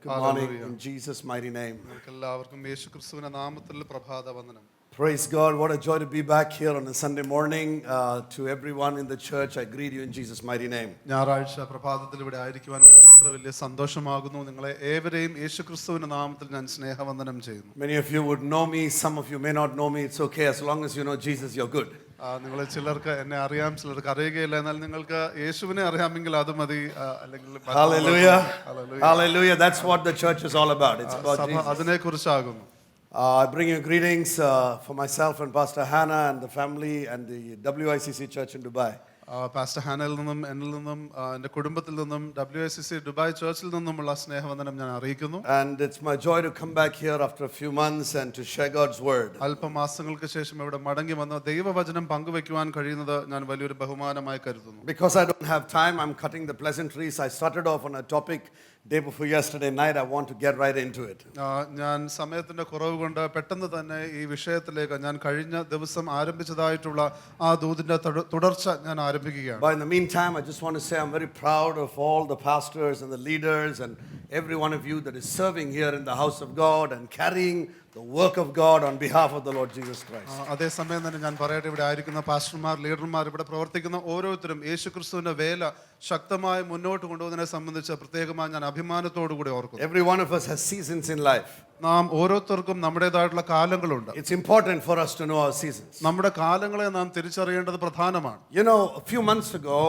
Good morning in Jesus' mighty name. എല്ലാവർക്കും യേശുക്രിസ്തുവിന്റെ നാമത്തിൽ പ്രഭാത വന്ദനം. Praise God. What a joy to be back here on a Sunday morning. To everyone in the church, I greet you in Jesus' mighty name. ഞായറാഴ്ച പ്രഭാതത്തിൽ ഇവിടെ ആയിരിക്കുവാൻ എത്ര വലിയ സന്തോഷമാകുന്നു. നിങ്ങളെ ഏവരെയും യേശുക്രിസ്തുവിന്റെ നാമത്തിൽ ഞാൻ സ്നേഹവന്ദനം ചെയ്യുന്നു. Many of you would know me, some of you may not know me. It's okay, as long as you know Jesus, you're good. നിങ്ങൾ ചിലർക്ക് എന്നെ അറിയാം, ചിലർക്ക് അറിയുകയില്ല. എന്നാൽ നിങ്ങൾക്ക് യേശുവിനെ അറിയാമെങ്കിൽ അത് മതി. അല്ലെങ്കിൽ Hallelujah. Hallelujah. That's what the church is all about. It's about Jesus. അതിനെക്കുറിച്ചാകുന്നു. I bring you greetings for myself and Pastor Hannah and the family and the WICC church in Dubai. Pastor ഹാനയിൽ നിന്നും എന്നിൽ നിന്നും എൻ്റെ കുടുംബത്തിൽ നിന്നും WICC Dubai ചർച്ചിൽ നിന്നുമുള്ള സ്നേഹവന്ദനം ഞാൻ അറിയിക്കുന്നു. And it's my joy to come back here after a few months and to share God's word. അല്പമാസങ്ങൾക്ക് ശേഷം ഇവിടെ മടങ്ങി വന്ന് ദൈവവചനം പങ്കുവെക്കുവാൻ കഴിയുന്നത് ഞാൻ വലിയൊരു ബഹുമാനമായി കരുതുന്നു. Because I don't have time, I'm cutting the pleasantries. I started off on a topic day before yesterday night. I want to get right into it. ഞാൻ സമയത്തിന്റെ കുറവ് കൊണ്ട് പെട്ടെന്ന് തന്നെ ഈ വിഷയത്തിലേക്ക് ഞാൻ കഴിഞ്ഞ ദിവസം ആരംഭിച്ചതായിട്ടുള്ള ആ ദൂതിന്റെ തുടർച്ച ഞാൻ ആരംഭിക്കുകയാണ്. But in the meantime, I just want to say I'm very proud of all the pastors and the leaders and every one of you that is serving here in the house of God and carrying the work of God on behalf of the Lord Jesus Christ. അതേസമയം തന്നെ ഞാൻ പറയട്ടെ, ഇവിടെ ആയിരിക്കുന്ന പാസ്റ്റർമാർ, ലീഡർമാർ, ഇവിടെ പ്രവർത്തിക്കുന്ന ഓരോരുത്തരും യേശുക്രിസ്തുവിന്റെ വേല ശക്തമായി മുന്നോട്ട് കൊണ്ടുപോകുന്നതിനെ സംബന്ധിച്ച് പ്രത്യേകമായി ഞാൻ അഭിമാനത്തോടു കൂടി ഓർക്കുന്നു. Every one of us has seasons in life. നാം ഓരോരുത്തർക്കും നമ്മുടേതായിട്ടുള്ള കാലങ്ങളുണ്ട്. It's important for us to know our seasons. നമ്മുടെ കാലങ്ങളെ നാം തിരിച്ചറിയേണ്ടത് പ്രധാനമാണ്. You know, a few months ago,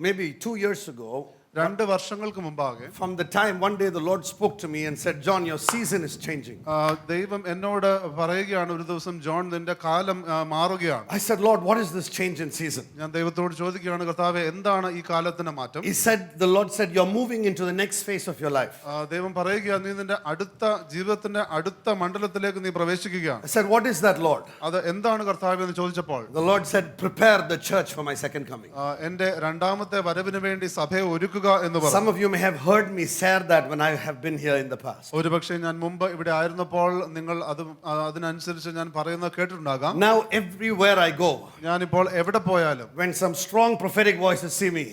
maybe 2 years ago, 2 വർഷങ്ങൾക്ക് മുമ്പാകെ, from the time one day the Lord spoke to me and said, John, your season is changing. ദൈവം എന്നോട് പറയുകയാണ്, ഒരു ദിവസം, ജോൺ, നിന്റെ കാലം മാറുകയാണ്. I said, Lord, what is this change in season? ഞാൻ ദൈവത്തോട് ചോദിക്കുകയാണ്, കർത്താവേ, എന്താണ് ഈ കാലത്തിന്റെ മാറ്റം? The Lord said, you're moving into the next phase of your life. ദൈവം പറയുകയാണ്, നീ നിന്റെ അടുത്ത ജീവിതത്തിന്റെ അടുത്ത മണ്ഡലത്തിലേക്ക് നീ പ്രവേശിക്കുകയാണ്. I said, what is that, Lord? അത് എന്താണ് കർത്താവേ എന്ന് ചോദിച്ചപ്പോൾ, the Lord said, prepare the church for my second coming. എന്റെ രണ്ടാമത്തെ വരവിന് വേണ്ടി സഭയെ ഒരുക്കുക. Some of you may have heard me share that when I have been here in the past. ഒരുപക്ഷേ ഞാൻ മുമ്പ് ഇവിടെ ആയിരുന്നപ്പോൾ നിങ്ങൾ അതിനനുസരിച്ച് ഞാൻ പറയുന്നത് കേട്ടിട്ടുണ്ടാകാം. Now everywhere I go, ഞാനിപ്പോൾ എവിടെ പോയാലും, when some strong prophetic voices see me,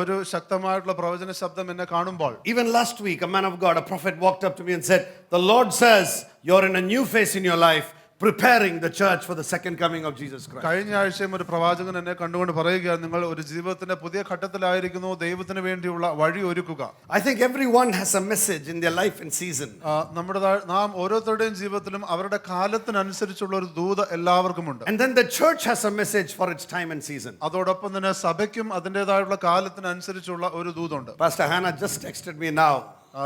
ഒരു ശക്തമായിട്ടുള്ള പ്രവചന ശബ്ദം എന്നെ കാണുമ്പോൾ, even last week a man of God, a prophet, walked up to me and said, the Lord says you're in a new phase in your life, preparing the church for the second coming of Jesus Christ. കഴിഞ്ഞ ആഴ്ചയും ഒരു പ്രവാചകൻ എന്നെ കണ്ടുകൊണ്ട് പറയുകയാണ്, നിങ്ങൾ ഒരു ജീവിതത്തിന്റെ പുതിയ ഘട്ടത്തിലായിരിക്കുന്നു, ദൈവത്തിന് വേണ്ടിയുള്ള വഴി ഒരുക്കുക. I think everyone has a message in their life and season. നാം ഓരോരുത്തരുടെയും ജീവിതത്തിലും അവരുടെ കാലത്തിനനുസരിച്ചുള്ള ഒരു ദൂത് എല്ലാവർക്കും ഉണ്ട്. And then the church has a message for its time and season. അതോടൊപ്പം തന്നെ സഭയ്ക്കും അതിൻ്റെതായുള്ള കാലത്തിനനുസരിച്ചുള്ള ഒരു ദൂതുണ്ട്. Pastor Hannah just texted me now.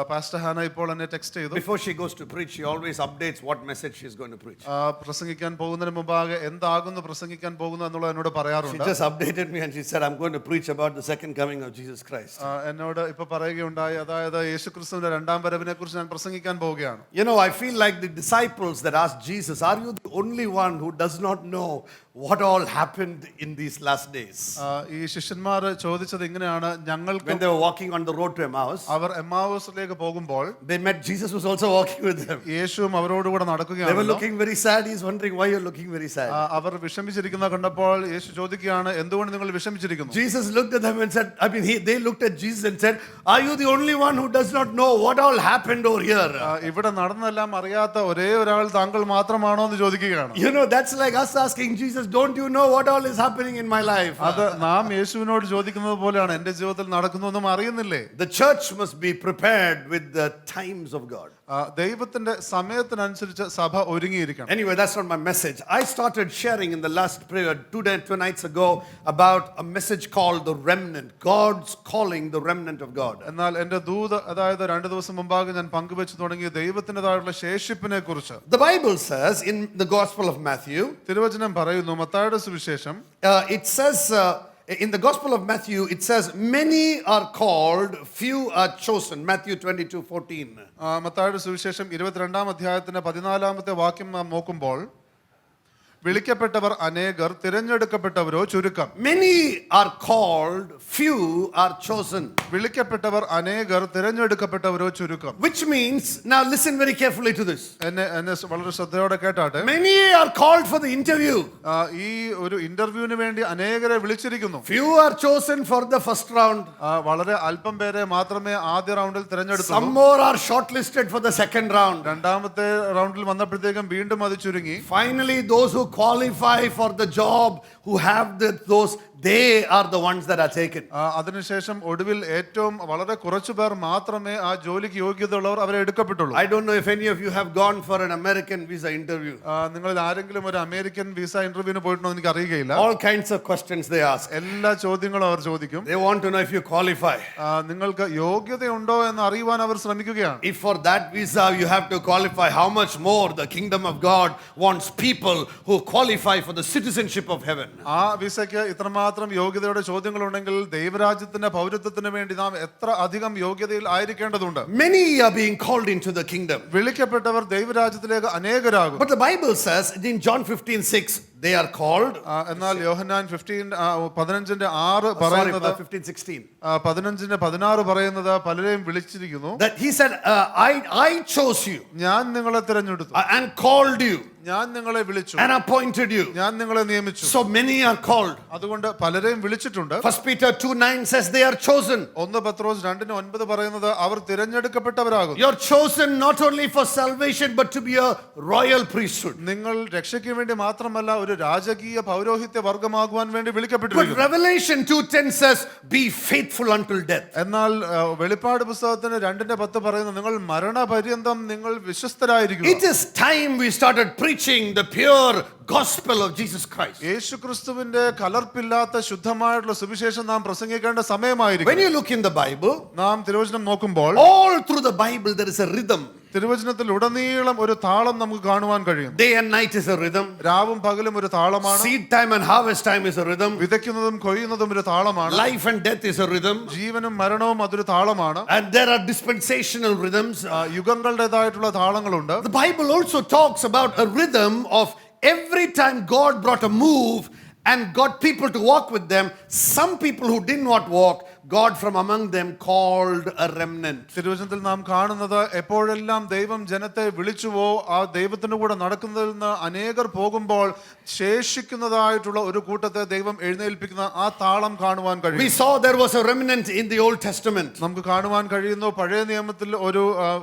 Pastor Hannah ഇപ്പോൾ എന്നെ ടെക്സ്റ്റ് ചെയ്തു. Before she goes to preach, she always updates what message she is going to preach. പ്രസംഗിക്കാൻ പോകുന്നതിന് മുമ്പാകെ എന്താകുന്നു പ്രസംഗിക്കാൻ പോകുന്നു എന്നുള്ളത് എന്നോട് പറയാറുണ്ട്. She just updated me and she said, I'm going to preach about the second coming of Jesus Christ. എന്നോട് ഇപ്പോൾ പറയുകയുണ്ടായി, അതായത് യേശുക്രിസ്തുവിന്റെ രണ്ടാം വരവിനെ കുറിച്ച് ഞാൻ പ്രസംഗിക്കാൻ പോവുകയാണ്. You know, I feel like the disciples that asked Jesus, are you the only one who does not know what all happened in these last days? ഈ ശിഷ്യന്മാർ ചോദിച്ചത് ഇങ്ങനെയാണ്, ഞങ്ങൾക്ക്, when they were walking on the road to Emmaus, അവർ എമ്മാവൂസിലേക്ക് പോകുമ്പോൾ they met Jesus was also walking with them. യേശുവും അവരോട് കൂടെ നടക്കുകയാണ്. They were looking very sad. He's wondering why you're looking very sad. അവർ വിഷമിച്ചിരിക്കുന്ന കണ്ടപ്പോൾ യേശു ചോദിക്കുകയാണ്, എന്തുകൊണ്ട് നിങ്ങൾ വിഷമിച്ചിരിക്കുന്നു? Jesus looked at them and said, they looked at Jesus and said, are you the only one who does not know what all happened over here? ഇവിടെ നടന്നെല്ലാം അറിയാത്ത ഒരേ ഒരാൾ താങ്കൾ മാത്രമാണോ എന്ന് ചോദിക്കുകയാണ്. You know, that's like us asking Jesus, don't you know what all is happening in my life? അത് നാം യേശുവിനോട് ചോദിക്കുന്നത് പോലെയാണ്, എന്റെ ജീവിതത്തിൽ നടക്കുന്നൊന്നും അറിയുന്നില്ലേ? The church must be prepared with the times of God. ദൈവത്തിന്റെ സമയത്തിനനുസരിച്ച് സഭ ഒരുങ്ങിയിരിക്കണം. Anyway, that's not my message. I started sharing in the last prayer 2 nights ago about a message called the remnant. God's calling the remnant of God. എന്നാൽ എന്റെ ദൂത്, അതായത് 2 ദിവസം മുമ്പാകെ ഞാൻ പങ്കുവെച്ചു തുടങ്ങിയ ദൈവത്തിൻ്റെതായുള്ള ശേഷിപ്പിനെ കുറിച്ച്. The Bible says in the Gospel of Matthew, തിരുവചനം പറയുന്നു, മത്തായിയുടെ സുവിശേഷം, it says in the Gospel of Matthew, it says, many are called, few are chosen. Matthew 22:14. മത്തായിയുടെ സുവിശേഷം 22-ാം അധ്യായത്തിന്റെ 14-ാമത്തെ വാക്യം നാം നോക്കുമ്പോൾ, വിളിക്കപ്പെട്ടവർ അനേകർ, തിരഞ്ഞെടുക്കപ്പെട്ടവരോ ചുരുക്കം. Many are called, few are chosen. വിളിക്കപ്പെട്ടവർ അനേകർ, തിരഞ്ഞെടുക്കപ്പെട്ടവരോ ചുരുക്കം. Which means, now listen very carefully to this. എന്നെ വളരെ ശ്രദ്ധയോടെ കേട്ടാട്ടെ. Many are called for the interview. ഈ ഒരു ഇന്റർവ്യൂവിന് വേണ്ടി അനേകരെ വിളിച്ചിരിക്കുന്നു. Few are chosen for the first round. വളരെ അല്പം പേരെ മാത്രമേ ആദ്യ റൗണ്ടിൽ തിരഞ്ഞെടുത്തു. Some more are shortlisted for the second round. രണ്ടാമത്തെ റൗണ്ടിൽ വന്നപ്പോഴത്തേക്കും വീണ്ടും അത് ചുരുങ്ങി. Finally, those who qualify for the job, who have those, they are the ones that are taken. അതിനുശേഷം ഒടുവിൽ ഏറ്റവും വളരെ കുറച്ചു പേർ മാത്രമേ ആ ജോലിക്ക് യോഗ്യതയുള്ളവർ അവരെ എടുക്കപ്പെട്ടുള്ളൂ. I don't know if any of you have gone for an American visa interview. നിങ്ങളിൽ ആരെങ്കിലും ഒരു അമേരിക്കൻ വിസ ഇന്റർവ്യൂവിന് പോയിട്ടുണ്ടോ എനിക്ക് അറിയുകയില്ല. All kinds of questions they ask. എല്ലാ ചോദ്യങ്ങളും അവർ ചോദിക്കും. They want to know if you qualify. നിങ്ങൾക്ക് യോഗ്യതയുണ്ടോ എന്ന് അറിയുവാൻ അവർ ശ്രമിക്കുകയാണ്. If for that visa you have to qualify, how much more the kingdom of God wants people who qualify for the citizenship of heaven. ആ വിസയ്ക്ക് ഇത്രമാത്രം യോഗ്യതയുടെ ചോദ്യങ്ങളുണ്ടെങ്കിൽ ദൈവരാജ്യത്തിന്റെ പൗരത്വത്തിന് വേണ്ടി നാം എത്ര അധികം യോഗ്യതയിൽ ആയിരിക്കേണ്ടതുണ്ട്. Many are being called into the kingdom. വിളിക്കപ്പെട്ടവർ ദൈവരാജ്യത്തിലേക്ക് അനേകരാകും. But the Bible says in John 15:6 they are called. എന്നാൽ യോഹന്നാൻ 15:6 പറയുന്നത് 15:16. 15:16 പറയുന്നത് പലരെയും വിളിച്ചിരിക്കുന്നു. That he said, I chose you. ഞാൻ നിങ്ങളെ തിരഞ്ഞെടുത്തു. And called you. ഞാൻ നിങ്ങളെ വിളിച്ചു. And appointed you. ഞാൻ നിങ്ങളെ നിയമിച്ചു. So many are called. അതുകൊണ്ട് പലരെയും വിളിച്ചിട്ടുണ്ട്. 1 Peter 2:9 says they are chosen. 1 പത്രോസ് 2:9 പറയുന്നത് അവർ തിരഞ്ഞെടുക്കപ്പെട്ടവരാകുന്നു. You're chosen not only for salvation but to be a royal priesthood. നിങ്ങൾ രക്ഷയ്ക്ക് വേണ്ടി മാത്രമല്ല ഒരു രാജകീയ പൗരോഹിത്യ വർഗ്ഗമാകുവാൻ വേണ്ടി But വിളിക്കപ്പെട്ടിരിക്കുന്നു. Revelation 2:10 says be faithful until death. എന്നാൽ വെളിപ്പാട് പുസ്തകത്തിന് 2:10 പറയുന്നത് നിങ്ങൾ മരണപര്യന്തം നിങ്ങൾ വിശ്വസ്തരായിരിക്കുക. It is time we started preaching the pure gospel of Jesus Christ. യേശുക്രിസ്തുവിന്റെ കലർപ്പില്ലാത്ത ശുദ്ധമായിട്ടുള്ള സുവിശേഷം നാം പ്രസംഗിക്കേണ്ട സമയമായിരിക്കും. When you look in the Bible, നാം തിരുവചനം നോക്കുമ്പോൾ all through the Bible there is a rhythm. തിരുവചനത്തിൽ ഉടനീളം ഒരു താളം നമുക്ക് കാണുവാൻ കഴിയും. Day and night is a rhythm. രാവും പകലും ഒരു താളമാണ്. Seed time and harvest time is a rhythm. വിതയ്ക്കുന്നതും കൊയ്യുന്നതും ഒരു താളമാണ്. Life and death is a rhythm. ജീവനും മരണവും അതൊരു താളമാണ്. And there are dispensational rhythms. യുഗങ്ങളുടേതായിട്ടുള്ള താളങ്ങളുണ്ട്. The Bible also talks about a rhythm of every time God brought a move and got people to walk with them, some people who did not walk, God from among them called a remnant. തിരുവചനത്തിൽ നാം കാണുന്നത് എപ്പോഴെല്ലാം ദൈവം ജനത്തെ വിളിച്ചുവോ ആ ദൈവത്തിന്റെ കൂടെ നടക്കുന്നതിൽ നിന്ന് അനേകർ പോകുമ്പോൾ ശേഷിക്കുന്നതായിട്ടുള്ള ഒരു കൂട്ടത്തെ ദൈവം എഴുന്നേൽപ്പിക്കുന്ന ആ താളം കാണുവാൻ കഴിയും. We saw there was a remnant in the Old Testament. നമുക്ക് കാണുവാൻ കഴിയുന്നു പഴയ നിയമത്തിൽ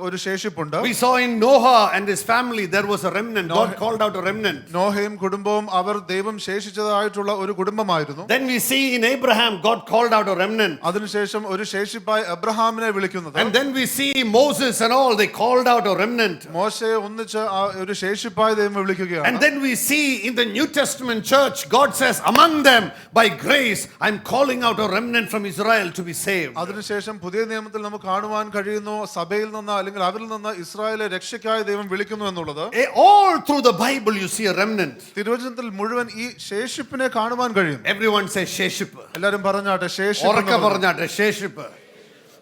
ഒരു ശേഷിപ്പുണ്ട്. We saw in Noah and his family there was a remnant. God called out a remnant. നോഹയും കുടുംബവും അവർ ദൈവം ശേഷിച്ചതായിട്ടുള്ള ഒരു കുടുംബമായിരുന്നു. Then we see in Abraham God called out a remnant. അതിനുശേഷം ഒരു ശേഷിപ്പായി അബ്രഹാമിനെ വിളിക്കുന്നത്. And then we see Moses and all, they called out a remnant. മോശയെ ഒന്നിച്ച് ഒരു ശേഷിപ്പായി ദൈവം വിളിക്കുകയാണ്. And then we see in the New Testament church, God says, among them, by grace, I'm calling out a remnant from Israel to be saved. അതിനുശേഷം പുതിയ നിയമത്തിൽ നമുക്ക് കാണുവാൻ കഴിയുന്നു സഭയിൽ നിന്ന് അല്ലെങ്കിൽ അവരിൽ നിന്ന് ഇസ്രായേലെ രക്ഷയ്ക്കായി ദൈവം വിളിക്കുന്നു എന്നുള്ളത്. All through the Bible you see a remnant. തിരുവചനത്തിൽ മുഴുവൻ ഈ ശേഷിപ്പിനെ കാണുവാൻ കഴിയും. Everyone says sheship. എല്ലാവരും പറഞ്ഞാട്ടെ ശേഷിപ്പ്.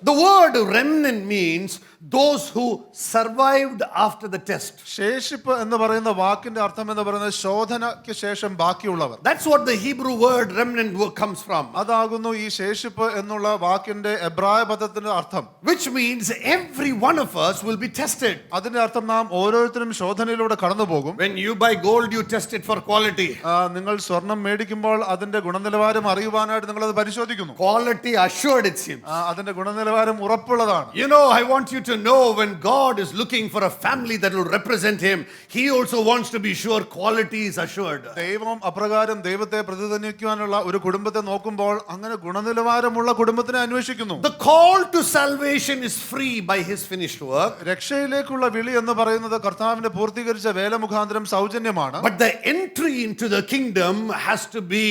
The word remnant means those who survived after the test. ശേഷിപ്പ് എന്ന് പറയുന്ന വാക്കിന്റെ അർത്ഥം എന്ന് പറയുന്നത് ശോധനയ്ക്ക് ശേഷം ബാക്കിയുള്ളവർ. That's what the Hebrew word remnant comes from. അതാകുന്നു ഈ ശേഷിപ്പ് എന്നുള്ള വാക്കിന്റെ എബ്രായ പദത്തിന്റെ അർത്ഥം. Which means every one of us will be tested. അതിന്റെ അർത്ഥം നാം ഓരോരുത്തരും ശോധനയിലൂടെ കടന്നു പോകും. When you buy gold, you test it for quality. നിങ്ങൾ സ്വർണം മേടിക്കുമ്പോൾ അതിന്റെ ഗുണനിലവാരം അറിയുവാനായിട്ട് നിങ്ങൾ അത് പരിശോധിക്കുന്നു. Quality assured it seems. അതിന്റെ ഗുണനിലവാരം ഉറപ്പുള്ളതാണ്. You know, I want you to know when God is looking for a family that will represent him, he also wants to be sure quality is assured. ദൈവം അപ്രകാരം ദൈവത്തെ പ്രതിനിധീകരിക്കുവാനുള്ള ഒരു കുടുംബത്തെ നോക്കുമ്പോൾ അങ്ങനെ ഗുണനിലവാരമുള്ള കുടുംബത്തിനെ അന്വേഷിക്കുന്നു. The call to salvation is free by his finished work. രക്ഷയിലേക്കുള്ള വിളി എന്ന് പറയുന്നത് കർത്താവിന്റെ പൂർത്തീകരിച്ച വേല മുഖാന്തരം സൗജന്യമാണ്. But the entry into the kingdom has to be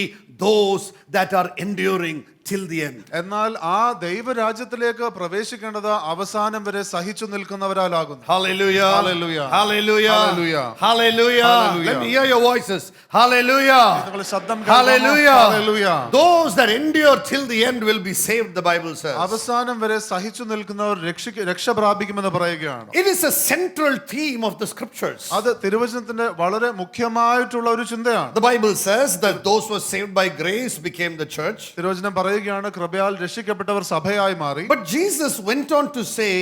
those that are enduring till the end. എന്നാൽ ആ ദൈവരാജ്യത്തിലേക്ക് പ്രവേശിക്കേണ്ടത് അവസാനം വരെ സഹിച്ചു നിൽക്കുന്നവരാലാകുന്നു. Hallelujah. Hallelujah. Hallelujah. Hallelujah. Hallelujah. Hallelujah. Let me hear your voices. Hallelujah. നിങ്ങളുടെ ശബ്ദം Hallelujah. Hallelujah. Those that endure till the end will be saved, the Bible says. അവസാനം വരെ സഹിച്ചു നിൽക്കുന്നവർ രക്ഷ പ്രാപിക്കുമെന്ന് പറയുകയാണ്. It is a central theme of the scriptures. അത് തിരുവചനത്തിന്റെ വളരെ മുഖ്യമായിട്ടുള്ള ഒരു ചിന്തയാണ്. The Bible says that those who were saved by grace became the church. തിരുവചനം പറയുകയാണ് കൃപയാൽ രക്ഷിക്കപ്പെട്ടവർ സഭയായി മാറി. But Jesus went on to say,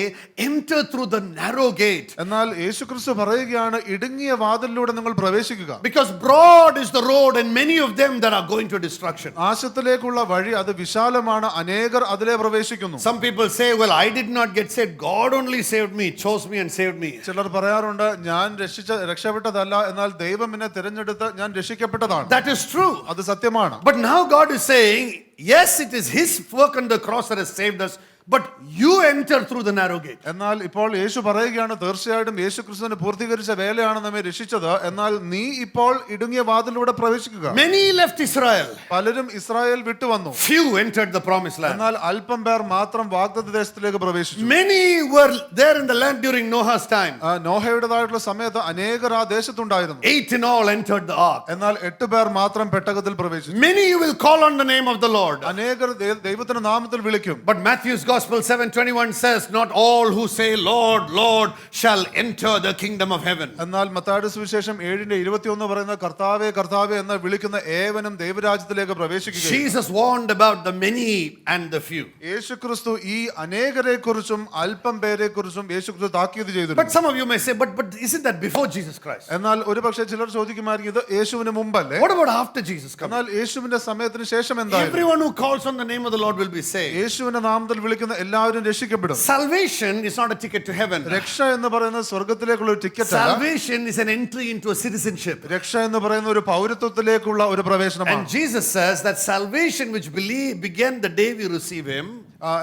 enter through the narrow gate. എന്നാൽ യേശുക്രിസ്തു പറയുകയാണ് ഇടുങ്ങിയ വാതിലിലൂടെ നിങ്ങൾ പ്രവേശിക്കുക. Because broad is the road and many of them that are going to destruction. നാശത്തിലേക്കുള്ള വഴി അത് വിശാലമാണ്, അനേകർ അതിലെ പ്രവേശിക്കുന്നു. Some people say, well, I did not get saved. God only saved me, chose me and saved me. ചിലർ പറയാറുണ്ട് ഞാൻ രക്ഷപ്പെട്ടതല്ല, എന്നാൽ ദൈവം എന്നെ തിരഞ്ഞെടുത്ത് ഞാൻ രക്ഷിക്കപ്പെട്ടതാണ്. That is true. അത് സത്യമാണ്. But now God is saying, yes, it is His work on the cross that has saved us, but you enter through the narrow gate. എന്നാൽ ഇപ്പോൾ യേശു പറയുകയാണ് തീർച്ചയായിട്ടും യേശു ക്രിസ്തുവിന് പൂർത്തീകരിച്ച വേലയാണ് നമ്മെ രക്ഷിച്ചത്, എന്നാൽ നീ ഇപ്പോൾ ഇടുങ്ങിയ വാതിലൂടെ പ്രവേശിക്കുക. Many left Israel. പലരും Israel വിട്ടുവന്നു. Few entered the promised land. എന്നാൽ അല്പം പേർ മാത്രം വാഗ്ദത്ത ദേശത്തിലേക്ക് പ്രവേശിച്ചു. Many were there in the land during Noah's time. നോഹയുടേതായിട്ടുള്ള സമയത്ത് അനേകർ ആ ദേശത്തുണ്ടായിരുന്നു. 8 in all entered the ark. എന്നാൽ 8 പേർ മാത്രം പെട്ടകത്തിൽ പ്രവേശിച്ചു. Many will call on the name of the Lord. അനേകർ ദൈവത്തിന്റെ നാമത്തിൽ വിളിക്കും. But Matthew's Gospel 7:21 says, not all who say Lord, Lord shall enter the kingdom of heaven. എന്നാൽ മത്തായിയുടെ സുവിശേഷം 7:21 പറയുന്ന കർത്താവേ കർത്താവേ എന്ന് വിളിക്കുന്ന ഏവനും ദൈവരാജ്യത്തിലേക്ക് പ്രവേശിക്കുകയില്ല. Jesus warned about the many and the few. യേശുക്രിസ്തു ഈ അനേകരെ കുറിച്ചും അല്പം പേരെ കുറിച്ചും യേശുക്രിസ്തു താക്കീത് ചെയ്തു. But some of you may say, but isn't that before Jesus Christ? എന്നാൽ ഒരുപക്ഷെ ചിലർ ചോദിക്കുമായിരിക്കും ഇത് യേശുവിന് മുമ്പല്ലേ? What about after Jesus comes? എന്നാൽ യേശുവിന്റെ സമയത്തിന് ശേഷം എന്തായിരുന്നു? Everyone who calls on the name of the Lord will be saved. യേശുവിന്റെ നാമത്തിൽ വിളിക്കുന്ന എല്ലാവരും രക്ഷിക്കപ്പെടും. Salvation is not a ticket to heaven. രക്ഷ എന്ന് പറയുന്നത് സ്വർഗ്ഗത്തിലേക്കുള്ള ഒരു ടിക്കറ്റ് അല്ല. Salvation is an entry into a citizenship. രക്ഷ എന്ന് പറയുന്ന ഒരു പൗരത്വത്തിലേക്കുള്ള ഒരു പ്രവേശനമാണ്. And Jesus says that salvation which began the day we receive Him.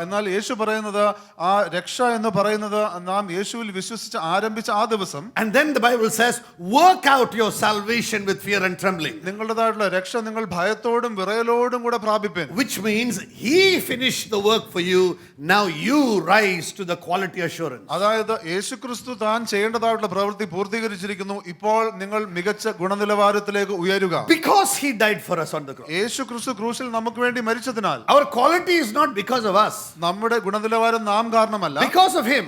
എന്നാൽ യേശു പറയുന്നത് ആ രക്ഷ എന്ന് പറയുന്നത് നാം യേശുവിൽ വിശ്വസിച്ച് ആരംഭിച്ച ആ ദിവസം. And then the Bible says, work out your salvation with fear and trembling. നിങ്ങളുടേതായിട്ടുള്ള രക്ഷ നിങ്ങൾ ഭയത്തോടും വിറയലോടും കൂടെ പ്രാപിപ്പിൻ. Which means He finished the work for you. Now you rise to the quality assurance. അതായത് യേശുക്രിസ്തു താൻ ചെയ്യേണ്ടതായിട്ടുള്ള പ്രവൃത്തി പൂർത്തീകരിച്ചിരിക്കുന്നു. ഇപ്പോൾ നിങ്ങൾ മികച്ച ഗുണനിലവാരത്തിലേക്ക് ഉയരുക. Because He died for us on the cross. യേശുക്രിസ്തു ക്രൂശിൽ നമുക്ക് വേണ്ടി മരിച്ചതിനാൽ Our quality is not because of us. നമ്മുടെ ഗുണനിലവാരം നാം കാരണമല്ല, Because of Him.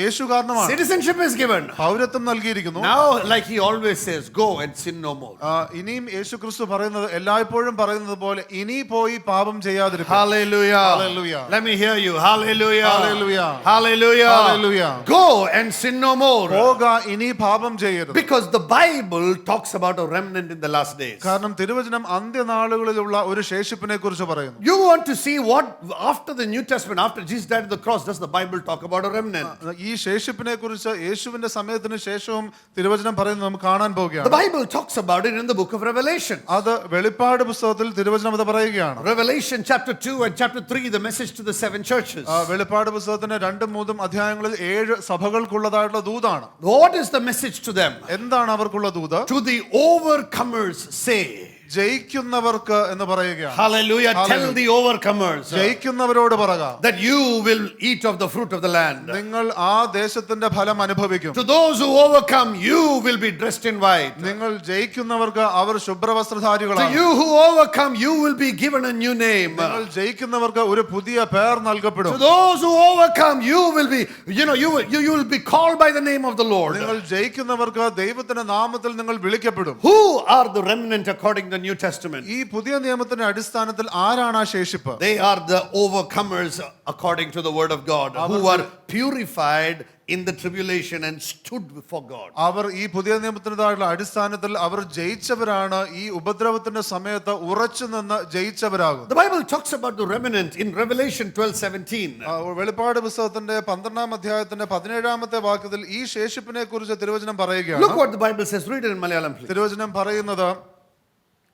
യേശു കാരണമാണ്. Citizenship is given. പൗരത്വം നൽകിയിരിക്കുന്നു. Now, like He always says, go and sin no more. ഇനിയും യേശുക്രിസ്തു പറയുന്നത് എല്ലായ്പ്പോഴും പറയുന്നത് പോലെ ഇനി പോയി പാപം ചെയ്യാതിരിക്കുക. Hallelujah. Hallelujah. Let me hear you. Hallelujah. Hallelujah. Hallelujah. Hallelujah. Go and sin no more. പോക ഇനി പാപം ചെയ്യരുത്. Because the Bible talks about a remnant in the last days. കാരണം തിരുവചനം അന്ത്യനാളുകളിലുള്ള ഒരു ശേഷിപ്പിനെ കുറിച്ച് പറയുന്നു. You want to see what after the New Testament, after Jesus died on the cross, does the Bible talk about a remnant? ഈ ശേഷിപ്പിനെ കുറിച്ച് യേശുവിന്റെ സമയത്തിന് ശേഷവും തിരുവചനം പറയുന്നത് നമുക്ക് കാണാൻ The പോവുകയാണ്. Bible talks about it in the book of Revelation. അത് വെളിപ്പാട് പുസ്തകത്തിൽ തിരുവചനം അത് പറയുകയാണ്. Revelation chapter 2 and chapter 3, the message to the 7 churches. വെളിപ്പാട് പുസ്തകത്തിന്റെ 2-3 അധ്യായങ്ങളിൽ 7 സഭകൾക്കുള്ളതായിട്ടുള്ള ദൂതാണ്. What is the message to them? എന്താണ് അവർക്കുള്ള ദൂത്? To the overcomers say. ജയിക്കുന്നവർക്ക് എന്ന് പറയുകയാണ്. Hallelujah. Tell Hallelujah. the overcomers ജയിക്കുന്നവരോട് പറക that you will eat of the fruit of the land. നിങ്ങൾ ആ ദേശത്തിന്റെ ഫലം അനുഭവിക്കും. To those who overcome, you will be dressed in white. നിങ്ങൾ ജയിക്കുന്നവർക്ക് അവർ To ശുഭ്രവസ്ത്രധാരികളാണ്. you who overcome, you will be given a new name. നിങ്ങൾ ജയിക്കുന്നവർക്ക് ഒരു പുതിയ പേർ To നൽകപ്പെടും. those who overcome, you will be, you will be called by the name of the Lord. നിങ്ങൾ ജയിക്കുന്നവർക്ക് ദൈവത്തിന്റെ നാമത്തിൽ നിങ്ങൾ വിളിക്കപ്പെടും. Who are the remnant according to the New Testament? ഈ പുതിയ നിയമത്തിന്റെ അടിസ്ഥാനത്തിൽ ആരാണ് ആ ശേഷിപ്പ്? They are the overcomers according to the word of God, who were purified in the tribulation and stood before God. അവർ ഈ പുതിയ നിയമത്തിൻ്റെതായുള്ള അടിസ്ഥാനത്തിൽ അവർ ജയിച്ചവരാണ്. ഈ ഉപദ്രവത്തിന്റെ സമയത്ത് ഉറച്ചു നിന്ന് ജയിച്ചവരാകും. The Bible talks about the remnant in Revelation 12:17. വെളിപ്പാട് പുസ്തകത്തിന്റെ 12-ാം അധ്യായത്തിന്റെ 17-ാമത്തെ വാക്യത്തിൽ ഈ ശേഷിപ്പിനെ കുറിച്ച് തിരുവചനം പറയുകയാണ്. Look what the Bible says. Read it in Malayalam, please. തിരുവചനം പറയുന്നത്